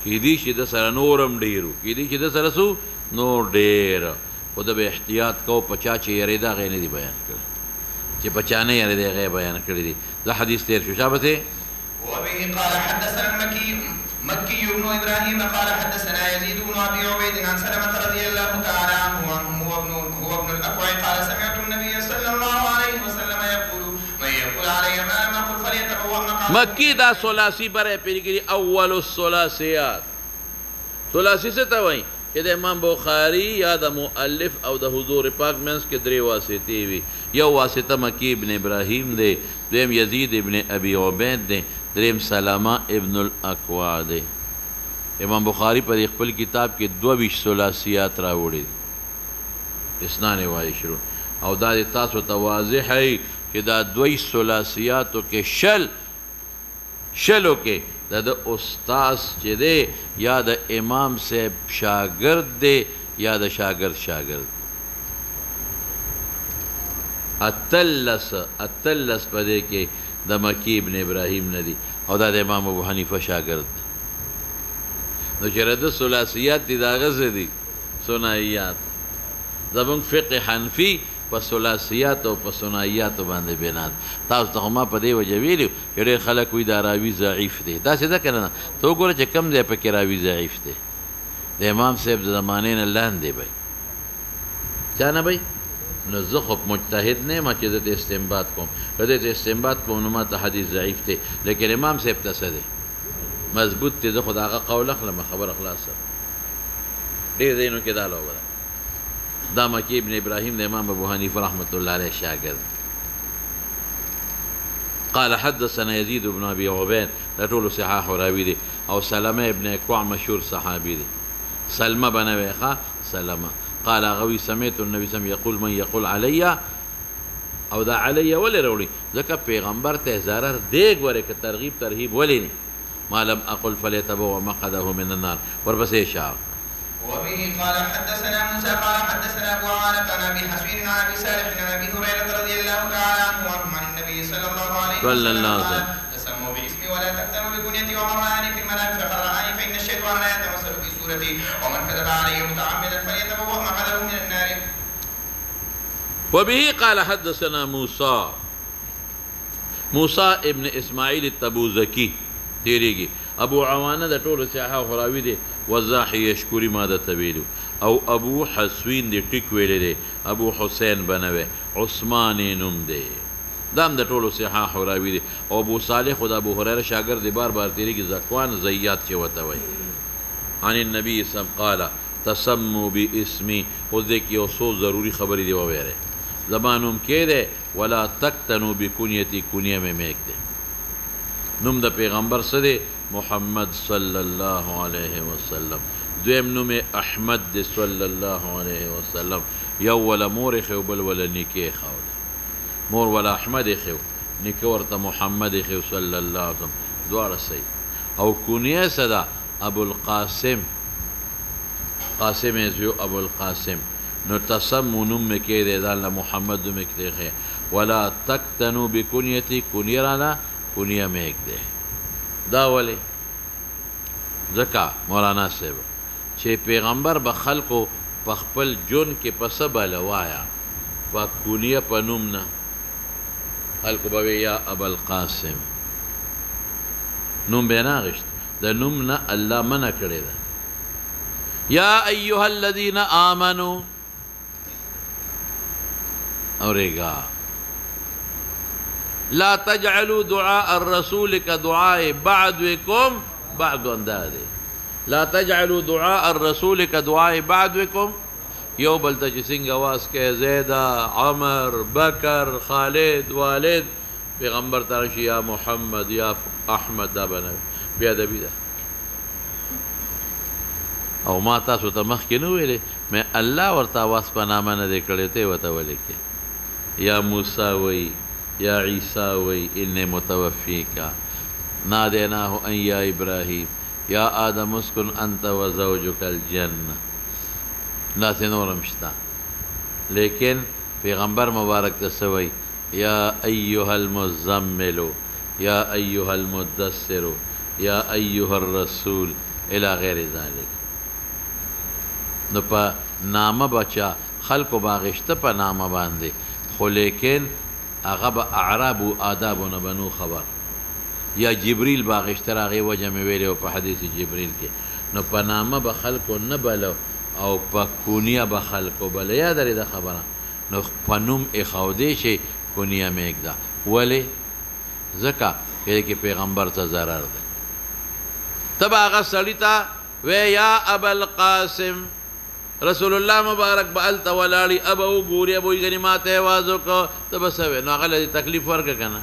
کیدای شي د سره نورم ډېرو کیدای شي د سره سو نور ډېر خو د به احتیاط کو پچا چې یری دا غي نه دی بیان کړ چې پچا نه یری دا غي بیان کړی دي دا حدیث تیر شو شابته وبه قال حدثنا المكي مكي بن إبراهيم قال حدثنا يزيد بن أبي عبيد عن سلمة رضي الله تعالى عنه هو ابن الأكوع قال سمعت النبي صلى الله عليه وسلم يقول من يقول علي ما لم أقل فليتبوأ مقعده. مکی دا ثلاثی برے پیری گری اول الثلاثیات. ثلاثی سے تا وہیں کہ دا امام بخاری یا دا مؤلف او دا حضور پاک منس کے درے واسطے وی. یو واسطہ مکی ابن ابراہیم دے، دریم یزید ابن ابی عبید دے، دریم سلامہ ابن الاکوع دے. امام بخاری پر خپل کتاب کے 22 ثلاثیات راوڑی دے اسنان وائی شروع او دا دی تاسو تواضح ہے کہ دا 22 ثلاثیاتو کے شلو کے دا دا استاذ چے دے یا دا امام سے شاگرد دے یا دا شاگرد اتلس پدے کے دا مکی ابن ابراہیم ندی او دا دا امام ابو حنیفہ شاگرد دے. نو چرا دا ثلاثیات دی دا غز دی ثنائیات زمونږ فقه حنفی په ثلاثیات او په ثنائیات باندې بنات. تاسو ته ما په دې وجه ویلو چې ډېر خلک وایي دا راوي ضعیف دی. داسې ده که نه؟ ته وګوره چې کوم ځای پکې راوي ضعیف دی. د امام صاحب د زمانې نه لاندې بی چا نه بی؟ نو زه خو مجتهد نه یم چې زه ته استنباط کوم. که دې ته استنباط کوم نو ما ته حدیث ضعیف دی، لیکن امام صاحب ته څه دی؟ مضبوط دی. زه خو د هغه قول اخلم، خبره خلاصه. ډېر ځایونو کې دا لوبه ده. دا مکی ابن ابراہیم دا امام ابو حنیفہ رحمت اللہ علیہ شاگرد. قال حدثنا يزيد بن ابي عبيد دا ټول صحاح راوی دی او سلمہ ابن اکوع مشهور صحابی دی. سلمہ بنوی خوا سلمہ قال غوی سمیت النبی صلی اللہ علیہ وسلم یقول من یقول علی او دا علی ولی روڑی ذکر پیغمبر ته ضرر دیگ وره که ترغیب ترهیب ولی نی ما لم اقل فلیتبوأ مقعده من النار ورپس اشار. وبه قال حدثنا موسى قال حدثنا ابو عوانة عن ابي حسين عن ابي صالح عن ابي هريرة رضي الله تعالى عنه عن النبي صلى الله عليه وسلم قال تسموا باسمي ولا تكتموا بكنيتي ومن رآني في المنام فقد رآني فإن الشيطان لا يتمثل في صورتي ومن كذب علي متعمدا فليتبوأ مقعده من النار. وبه قال حدثنا موسى ابن اسماعیل التبوذکی تیریگی. ابو عوانہ دا ټول صحاح خراوی دی. وضاحی یشکوری ما دا طویلو او ابو حسوین دی ٹک ویلے دی. ابو حسین بنوے عثمان نم دی دام دا ټول صحاح خراوی دی. او ابو صالح خدا ابو حریر شاگر دی بار بار تیری کی زکوان زیاد چه وطوئی عن النبی صلی اللہ قال تسمو بی اسمی خود دیکھ یو سو ضروری خبری دی وویرے زبانم کے دے ولا تکتنو بی کنیتی کنیہ میں میک دے. نم دا پیغمبر صدے محمد صلی اللہ علیہ وسلم. دویم نم احمد دے صلی اللہ علیہ وسلم. یو ولا مور خیو بل ولا نکے خاو دے. مور ولا احمد خیو نکے ورطا محمد خیو صلی اللہ علیہ وسلم دوار سی. او کنیہ صدا ابو القاسم قاسم ازیو ابو القاسم. نو تسمو نم کے دے دالا محمد مکتے خیو ولا تکتنو بکنیتی کنیرانا کنیہ میں ایک دے. دا ولی ذکا مولانا صاحب چھے پیغمبر بخلقو پخپل جن کے پسبا لوایا پا کنیہ پا نمنا خلقو بوے یا ابا القاسم نم بینا غشت دا نمنا اللہ منع کرے دا. یا ایوہ الذین آمنو اوریگا لا تجعلوا دعاء الرسول كدعاء بعضكم بعض انداده. لا تجعلوا دعاء الرسول كدعاء بعضكم یو بلتا چی سنگ آواز کے زیدہ عمر بکر خالد والد پیغمبر تارشی یا محمد یا احمد دا بنا بیادبی دا. او ما تاسو تا مخ کی نوی لے میں اللہ ورطا آواز پا نامہ ندے کڑیتے وطا ولی کے یا موسیٰ وی یا عیسیٰ وی انی متوفیکا نادیناہو ان یا ابراہیم یا آدم اسکن انت و زوجک الجنہ لا سنورم شتا. لیکن پیغمبر مبارک تسوی یا ایوہ المزملو یا ایوہ المدثرو یا ایوہ الرسول الى غیر ذالک. نو پا نامہ بچا خلقو باغشتا پا نامہ باندے خو لیکن اغب اعراب و آداب و نبنو خبر. یا جبریل باغشته راغې وجه مې ویلې په حدیث جبریل کې نو په نامه به خلکو نه بلو او په کونیه به خلکو بله یاد لرې دا خبره نو په نوم ایښودی شي کونیه مې ږده ولې ځکه کې پیغمبر ته ضرر دی ته به هغه سړي ته وی یا ابوالقاسم رسول الله مبارک به هلته ولاړي ابه وګوري ابه وایي ګنې ما ته یې آواز وکړه ته به څه وې نو هغه له تکلیف ورکړه که نه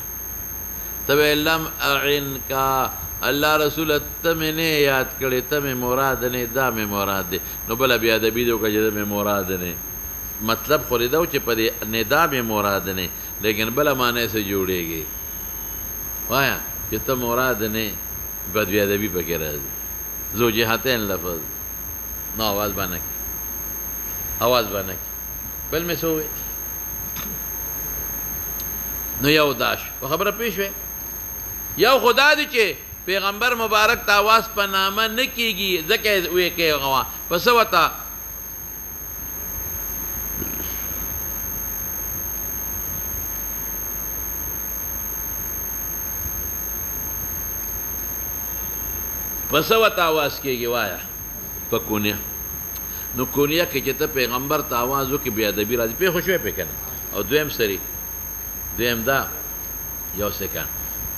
ته به لم اعنکا الله رسوله ته مې نه یاد کړې ته مې مراد نه دا مې مراد دی نو بله بې ادبي دې وکړه چې ده مې مراد نه مطلب خو دې دا و چې په دې ندا مې مراد نه لیکن بله معنی سه جوړېږي وایه چې ته مراد نه بد بې ادبي پکې راځي ذو جهتین لفظ نو آواز به نه کړي آواز به نه کړي بل مې څه وویل نو یو دا شو په خبره پوه شوې یو خو دا دی چې پیغمبر مبارک ته آواز په نامه نه کېږي ځکه یې ویې کوې هغه په څه ورته په څه ورته آواز کېږي وایه په کونیه نو کونیه کې چې ته پیغمبر ته آواز وکړې بې ادبي راځي پوه خو شوې پې که نه او دویم سری دویم دا یو سکن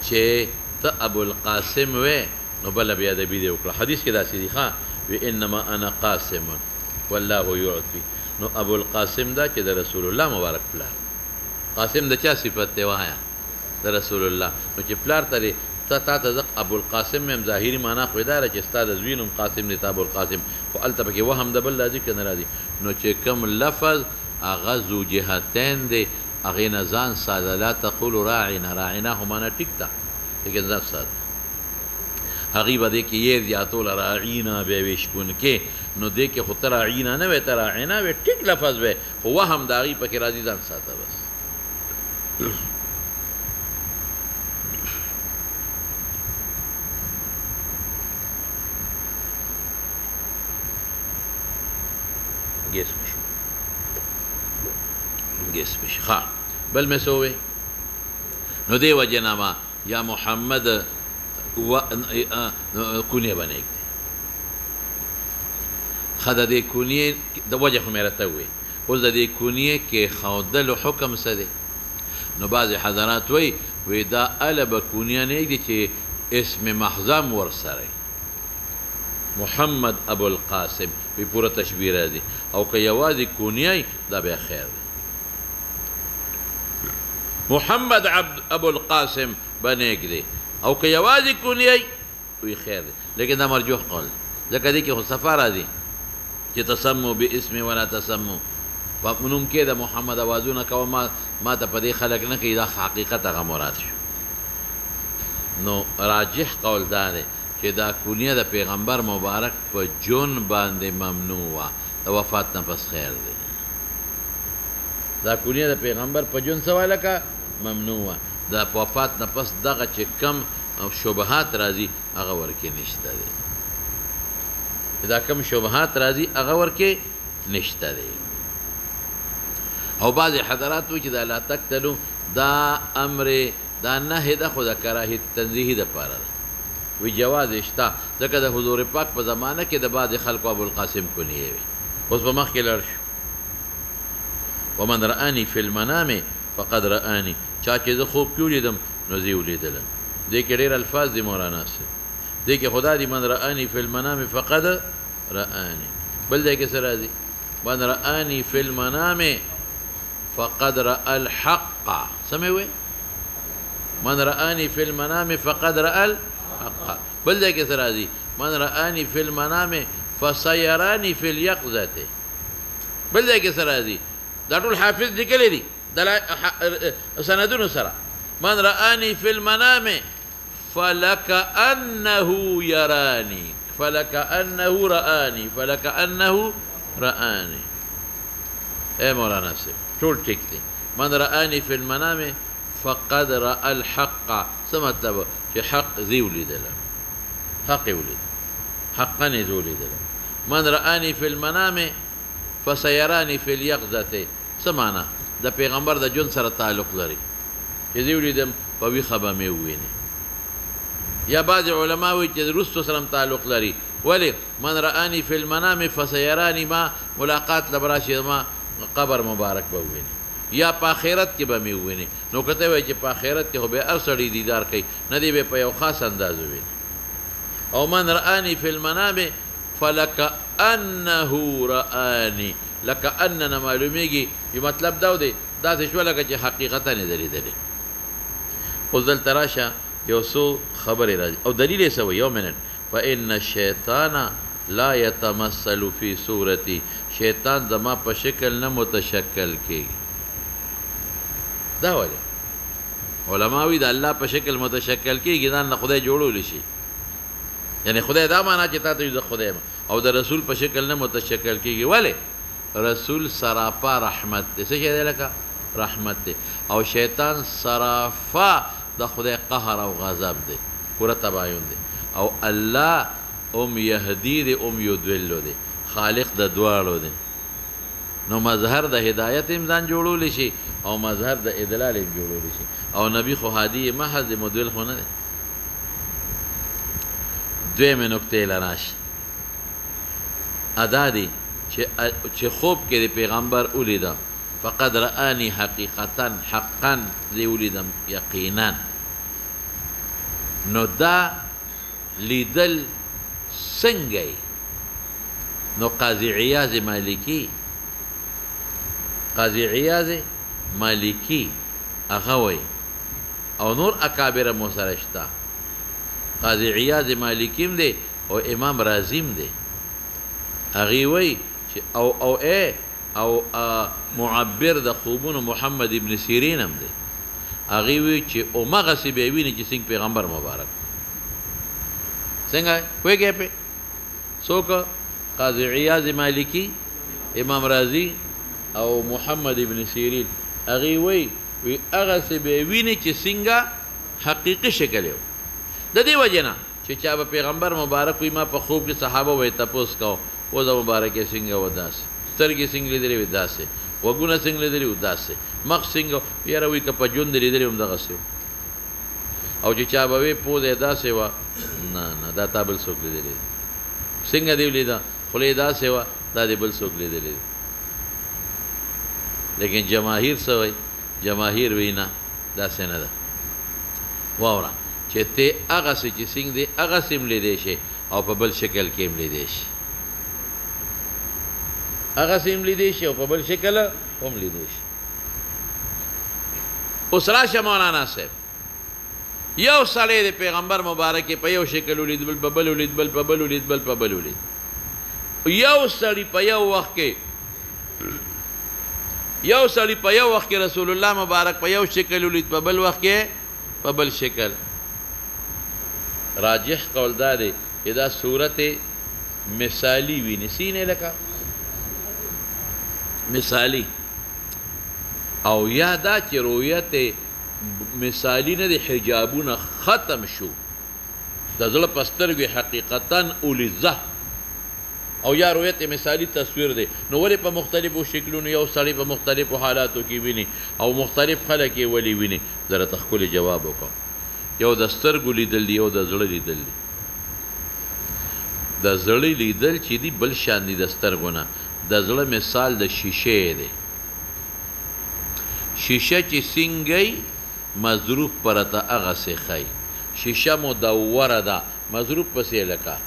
چې ته ابوالقاسم وې نو بله بې ادبي دې وکړه حدیث کې داسې دي ښه وی انما انا قاسم والله یعطي نو ابوالقاسم دا چې د رسول الله مبارک پلار قاسم د چا صفت دی وایه د رسول الله نو چې پلار ته تا ته زه ابوالقاسم مې هم ظاهري معنا خو یې دا ده چې ستا د زوی نوم قاسم دی ته ابوالقاسم خو هلته پکې وهم د بل راځي که نه راځي نو چې کوم لفظ هغه ذو جهتین دی هغې نه ځان ساده لا تقولو راعنا راعنا خو معنا ټیک ده لیکن ځان ساده هغې به دې کې یې زیاتوله راعینا بیا وې شپون کې نو دې کې خو ته راعینا نه وې ته راعنا وې ټیک لفظ وې خو وهم د هغې پکې راځي ځان ساته بس ګیس مشي ګیس مشي ښه بل مې څه ووې نو دې وجې نه ما یا محمد کونیه به نه ږدي ښه د دې کونیې د وجه خو مې راته ووې اوس د دې کونیې کېښودلو حکم څه دی نو بعضې حضرات وایي دا اله به کونیه نه ږدي چې اسم محضم ورسره محمد ابوالقاسم وی پوره تشبیه راځي او که یوازې کونیه دا بیا خیر دی محمد ابوالقاسم به نه ږدي او که یوازې کونیه وی خیر دی لیکن دا مرجوح قول دی ځکه دې کې خو صفا راځي چې تسمو باسم ولا تسمو په نوم کې د محمد اوازونه کوه ما ته په دې خلک نه کوي دا حقیقت هغه مراد شو نو راجح قول دا دی چې دا کونیه د پیغمبر مبارک په جون باندې ممنوع وه د وفات نه پس خیر دی دا کونیه د پیغمبر په جون څه وایه لکه ممنوع وه د وفات نه پس دغه چې کم شبهات راځي هغه ورکې نشته دی دا کم شبهات راځي هغه ورکې نشته دی او بعضې حضرات وایي چې دا لا تقتلو دا امر دا نهی ده خو د کراهیت تنزیهي دپاره ده وی جواز شته ځکه د حضور پاک په زمانه کې د بعضې خلکو ابوالقاسم کونیې وي اوس په مخکې لاړ شو ومن رآني فی المنام فقد رآني چا چې زه خوب کې ولیدم نو زه یې ولیدلم دې کې ډېر الفاظ دي مولانا صاحب دې کې خدا دي من رآني فی المنام فقد رآني بل ځای کې څه راځي من رآني فی المنام فقد رأى الحق څه مې وویل من رآني فی المنام فقد رأى الحق بل ځای کې څه راځي من رآني فی المنام فسيراني فی اليقظة بل ځای کې څه راځي دا ټول حافظ لیکلی دي سندونو سره من رآني فی المنام فلكأنه يراني فلكأنه رآني فلكأنه رآني اے مولانا صاحب ټول ټیک دی من رآني فی المنام فقد رأى الحق څه مطلب چې حق زی ولیدله حق یې ولید حقا یې زه ولیدله من رآني فی المنام فسيراني فی اليقظة څه معنا د پیغمبر د ژوند سره تعلق لري چې زه ولیدم په ویښه به مې ووینې یا بعض علما وایي چې رستو سره تعلق لري. ولې من رآني فی المنام فسیرانی، ما ملاقات لبراشي ما قبر مبارک به وویني، یا په آخرت کې به مې وویني. نو که ته وایي چې په آخرت کې خو به هر سړي دیدار کوي، نه دی به په یو خاص انداز وویني. او من رآني فی المنام فلکأنه رآني، لکأن نه معلومیږي چې مطلب دا دی داسې شوه لکه چې حقیقتا یې ده لیدلې. اوس دلته راشه یو څو خبرې راځي او دلیل یې څه وایي. یو منټ. فإن الشیطان لا یتمثل فی صورتی، شیطان زما په شکل نه متشکل کېږي. دا ولې علما وایي د الله په شکل متشکل کېږي ځان نه خدای جوړولی شي، یعنی خدای دا معنا چې تا ته زه خدای یم. او د رسول په شکل نه متشکل کېږي. ولې رسول سراپا رحمت دی. څه شی دی لکه رحمت دی. او شیطان سراپا د خدای قهر او غضب دی، پوره تباین دی. او الله ام یهدی دی ام یضل دی، خالق د دواړو دی. نو مظهر د هدایت هم ځان جوړولی شي او مظهر د اضلال هم جوړولی شي. او نبی خو هادي محض دی، مدل خو نه دی. دویمې نکتې له راشه ادا دی چې خوب کې د پیغمبر ولیده، فقد رآني حقیقتا، حقا زه ولیدم یقینا. نو دا لیدل څنګه یې؟ نو قاضي عیاض مالکی هغه وایي او نور اکابره مو سره شته. قاضي عیاض مالکی هم دی او امام رازی هم دی. هغې وایي چې او معبر د خوبونو محمد ابن سیرین هم دی. هغې وایي چې همغسې به یې ویني چې څنګه پیغمبر مبارک څنګه پوهېږې پې څوک؟ قاضي عیاض مالکی، امام رازی او محمد ابن سیرین. هغې وایي هغسې به یې ویني چې څنګه حقیقي شکل یې و. د دې وجې نه چې چا به پیغمبر مبارک وي ما په خوب کې صحابه وایي تپوس کوو وضع مبارکې څنګه و داسې، سترګې څنګه لیدلې وې داسې، غوږونه څنګه لیدلې وو داسې، مخ څنګه یاره وایي که په ژوند دې لیدلې هم دغسې و. او چې چا به وایي پوزه یې داسې وه، نه دا تا بل څوک لیدلې دی. څنګه دې ولیده؟ خوله یې داسې وه، دا دې بل څوک لیدلې دی. لیکن جماهیر څه وایي؟ جماهیر وایي نه داسې نه ده. واوره چې ته هغسې چې څنګه دی هغسې هم لیدی شي او په بل شکل کې هم لیدی شي، هغسې هم لیدی شي او په بل شکل هم لیدی شي. اوس راشه مولانا صاحب، یو سړی د پیغمبر مبارک په یو شکل ولید، بل په بل ولید، بل په بل ولید، بل په بل ولید. یو سړی په یو وخت کې رسول الله مبارک په یو شکل ولید، په بل وخت کې په بل شکل. راجح قول دا دی چې دا صورت مثالی وي، نسینې لکه مثالی. او یا دا چې رؤیت مثالی نه دی، حجابونه ختم شو، د زړه په سترګو حقیقتا ولیده. او یا رؤیت مثالی تصویر دی. نو ولې په مختلفو شکلونو یو سړی په مختلفو حالاتو کې ویني او مختلف خلک یې ولې ویني؟ زه راته ښکلی جواب وکړم. یو د سترګو لیدل دی، یو د زړه لیدل دی. د زړه لیدل چې دی بل شان دی د سترګو نه. د زړه مثال د شیشې دی. شیشه چې څنګه مضروب پرته هغسې ښایي. شیشه مدوره ده، مضروب پسې لکه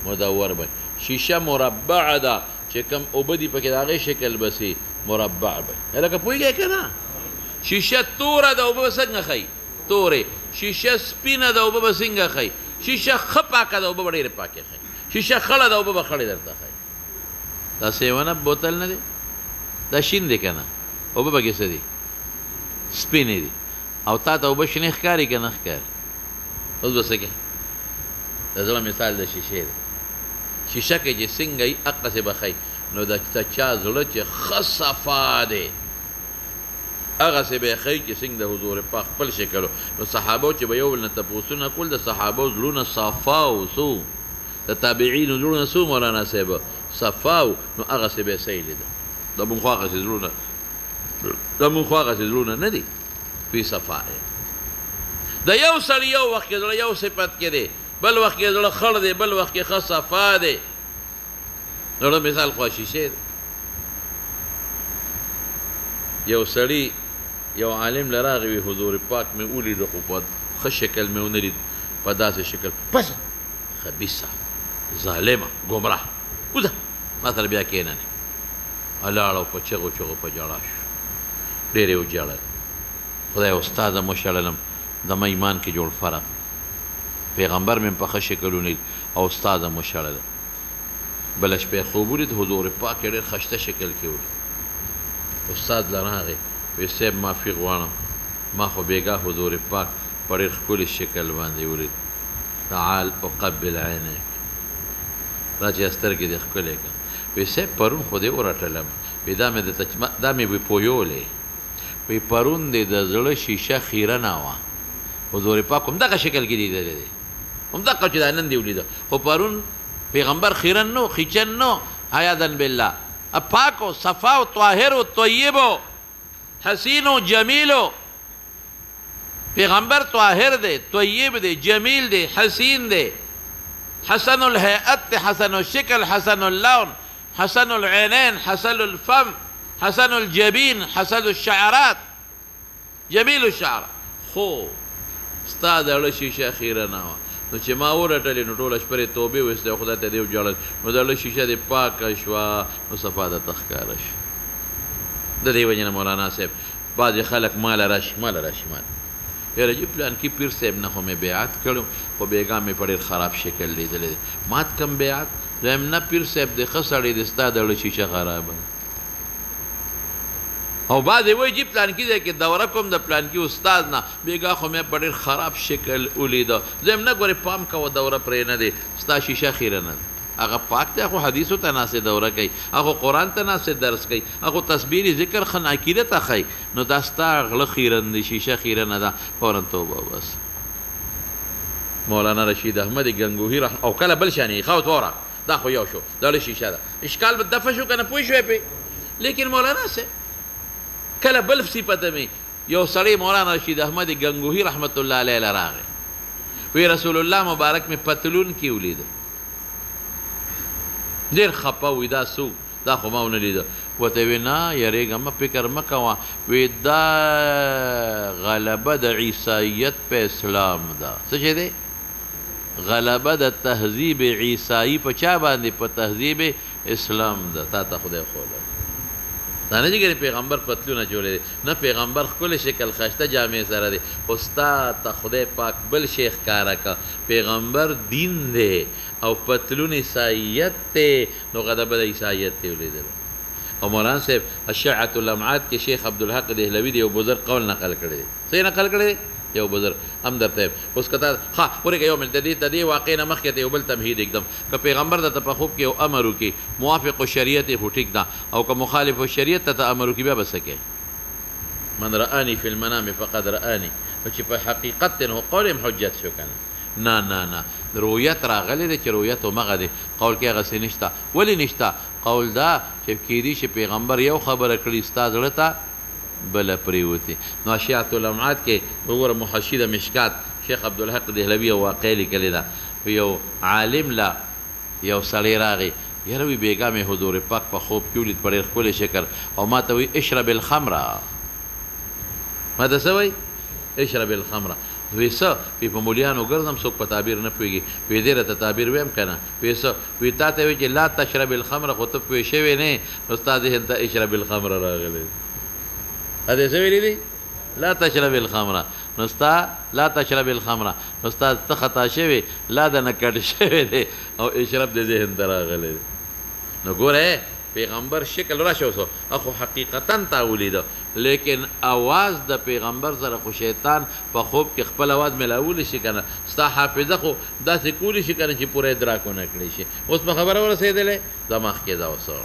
مدور به. شیشه مربع ده چې کوم اوبه دي پکې د هغې شکل بسې مربع به. لکه پوهېږئ که نه؟ شیشه توره ده اوبه به څنګه ښایي؟ تورې. شیشه سپینه ده اوبه به څنګه ښایي؟ شیشه ښه پاکه ده اوبه به ډېرې پاکې ښایي. شیشه خړه ده اوبه به خړې درته ښایي. دا سیون اپ بوتل نه دی، دا شین دی که نه؟ اوبه پکې څه دي؟ سپینې دي. او تا ته اوبه شنې ښکاري که نه ښکاري؟ اوس به څه کوې؟ د زړه مثال د شیشې دی. شیشه کې چې څنګه وي هغسې به ښایي. نو د چا زړه چې ښه صفا دی هغسې به یې ښایي چې څنګه د حضور پاک خپل شکل و. نو صحابو چې به یو بل نه تپوسونه کول، د صحابو زړونه صفا و څو، د تابعینو زړونه څو مولانا صاحب صفا و. نو هغسې به یې صحیح لیده. زمونږ خو هغسې زړونه نه دي فی صفا. د یو سړي یو وخت کې زړه یو صفت کې دی بل وخت کې زړه خړ دی بل وخت کې ښه صفا دی زړه مثال خوا شیشې دی یو سړي یو عالم له راغی وي حضور پاک مې ولیده خو په ښه شکل مې ونه لید په داسې شکل پس خبیثه ظالمه ګمراه وځه ما سره بیا کښېننې ولاړ او په چغو چغو په ژړا شو ډېر یې وژړل خدای استاده مشړلم زما ایمان کې جوړ فرق پیغمبر مې په ښه شکل ونید او استاده مشړلم بله شپه یې خوب ولید حضور پاک یې ډېر ښایسته شکل کې ولید استاد له راغی وی صاحب معافي غواړم ما خو بېګاه حضور پاک په ډېر ښکلي شکل باندې ولید تعال اقبل عینک را چې سترګې دې ښکلې کړه وی صاحب پرون خو دې ورټلم وی دا مې وی پویولې وی پرون دې د زړه شیشه خیره نه وه حضور پاک همدغه شکل کې لیدلی دی همدغه چې دا نن دې ولیده خو پرون پیغمبر خیرن نو خیچن نو عیاذا بالله پاک و صفا و طاهر و طیب و حسین و جمیل و پیغمبر طاهر دے طیب دے جمیل دے حسین دے حسن الهیئت دے حسن الشکل حسن اللون حسن العینین حسن الفم حسن الجبین حسن الشعرات جمیل الشعر خو ستا د اړه شیشه خیره نه وه نو چې ما ورټلې نو ټوله شپه یې توبې ویستې او خدای ته دې وژړل نو د اړه شیشه دې پاکه شوه نو صفا درته ښکاره شوه د دې وجې نه مولانا صاحب بعضې خلک ماله راشي یاره جي پلانکي پیر صاحب نه خو مې بیعت کړی خو بېګا مې په ډېر خراب شکل لیدلی دی مات کم بیعت دویم نه پیر صاحب دی ښه سړی دی ستا د اړه شیشه خرابه او بعضې وایي جي پلانکي دی کې دوره کوم د پلانکي استاد نه بېګا خو مې په ډېر خراب شکل ولیده دویم نه ګورې پام کوه دوره پرې نه دی ستا شیشه خیره نه ده هغه پاک دی هغه حدیثو ته ناستې دوره کوي هغه قرآن ته ناستې درس کوي هغه تصویري ذکر ښه عقیده ته ښایي نو دا ستا غله خیرن دی شیشه خیره نه ده فورا توبه بس مولانا رشید احمد گنگوهی او کله بل شانې ښه وره دا خو یو شو دا له شیشه ده اشکال به دفع شو که نه پوه شوی پې لیکن مولانا صاحب کله بل صفته مې یو سړی مولانا رشید احمد گنگوهی رحمت الله علیه له راغی وی رسول الله مبارک مې پتلون کې ولیده ډېر خپه وي دا څوک دا خو ما ونه لیده ورته وی نه یارېږه مه فکر مه کوه وی دا غلبه د عیسایت په اسلام ده څه شی دی غلبه د تهذیب عیسایی په چا باندې په تهذیب اسلام ده تا ته خدای خوله دا نه چې ګرې پیغمبر پتلونه جوړی دی نه پیغمبر ښکلی شکل ښایسته جامې سره دی خو ستا ته خدای پاک بل شی ښکاره که پیغمبر دین دی او پتلون عیسایت دی نو غلبه د عیسایت دی ولیدلی او مولانا صاحب الشعة اللمعات کې شیخ عبدالحق دهلوي دی یو بزرګ قول نقل کړی دی څه نقل کړی دی یو بزرګ هم درته اوس که تا ښه ورېږه یو منټ د دې واقع نه مخکې ته یو بل تمهید ایکدم که پیغمبر درته په خوب کې یو امر وکړي موافق شریعت یې خو ټیک ده او که مخالف شریعت ته امر وکړي بیا به څه کوې من رآني فی المنام فقد رآني نو چې په حقیقت دی نو قول هم حجت شو که نه نه رؤیت راغلی دی چې رؤیت همغه دی قول کې هغسې نشته ولې نشته قول دا چې کیدی شي پیغمبر یو خبره کړي ستا زړه ته بله پرېوتې نو اشیعة اللمعات کې وګوره محشي د مشکات شیخ عبدالحق دهلوي یو واقع لیکلې ده یو عالم له یو سړی راغی یاره وی بېګا مې حضور پاک په خوب کې ولید په ډېر ښکلی شکل او ما ته وایي اشرب الخمره ما ته څه وایي اشرب الخمره وی څه وی په مولیانو ګرځم څوک په تعبیر نه پوهېږي وی دې راته تعبیر ویم که نه وی څه وی تا ته وایي چې لا تشرب الخمره خو ته پوه شوی نه نو ستا ذهن ته اشرب الخمره راغلی هذا سوي لي لا تشرب الخمره نستا لا تشرب الخمره نستا تخطا شوی لا د نکټ شوی دی او اشرب د ذهن دراغلی نو ګوره پیغمبر شکل را شو سو اخو حقیقتا تا ولیده لیکن आवाज د پیغمبر سره خو شیطان په خوب کې خپل आवाज ملاولی شي کنه ستا حافظه خو داسې کولی شي کنه چې پوره ادراک ونه کړی شي اوس په خبره ورسېدلې دماغ کې دا وسو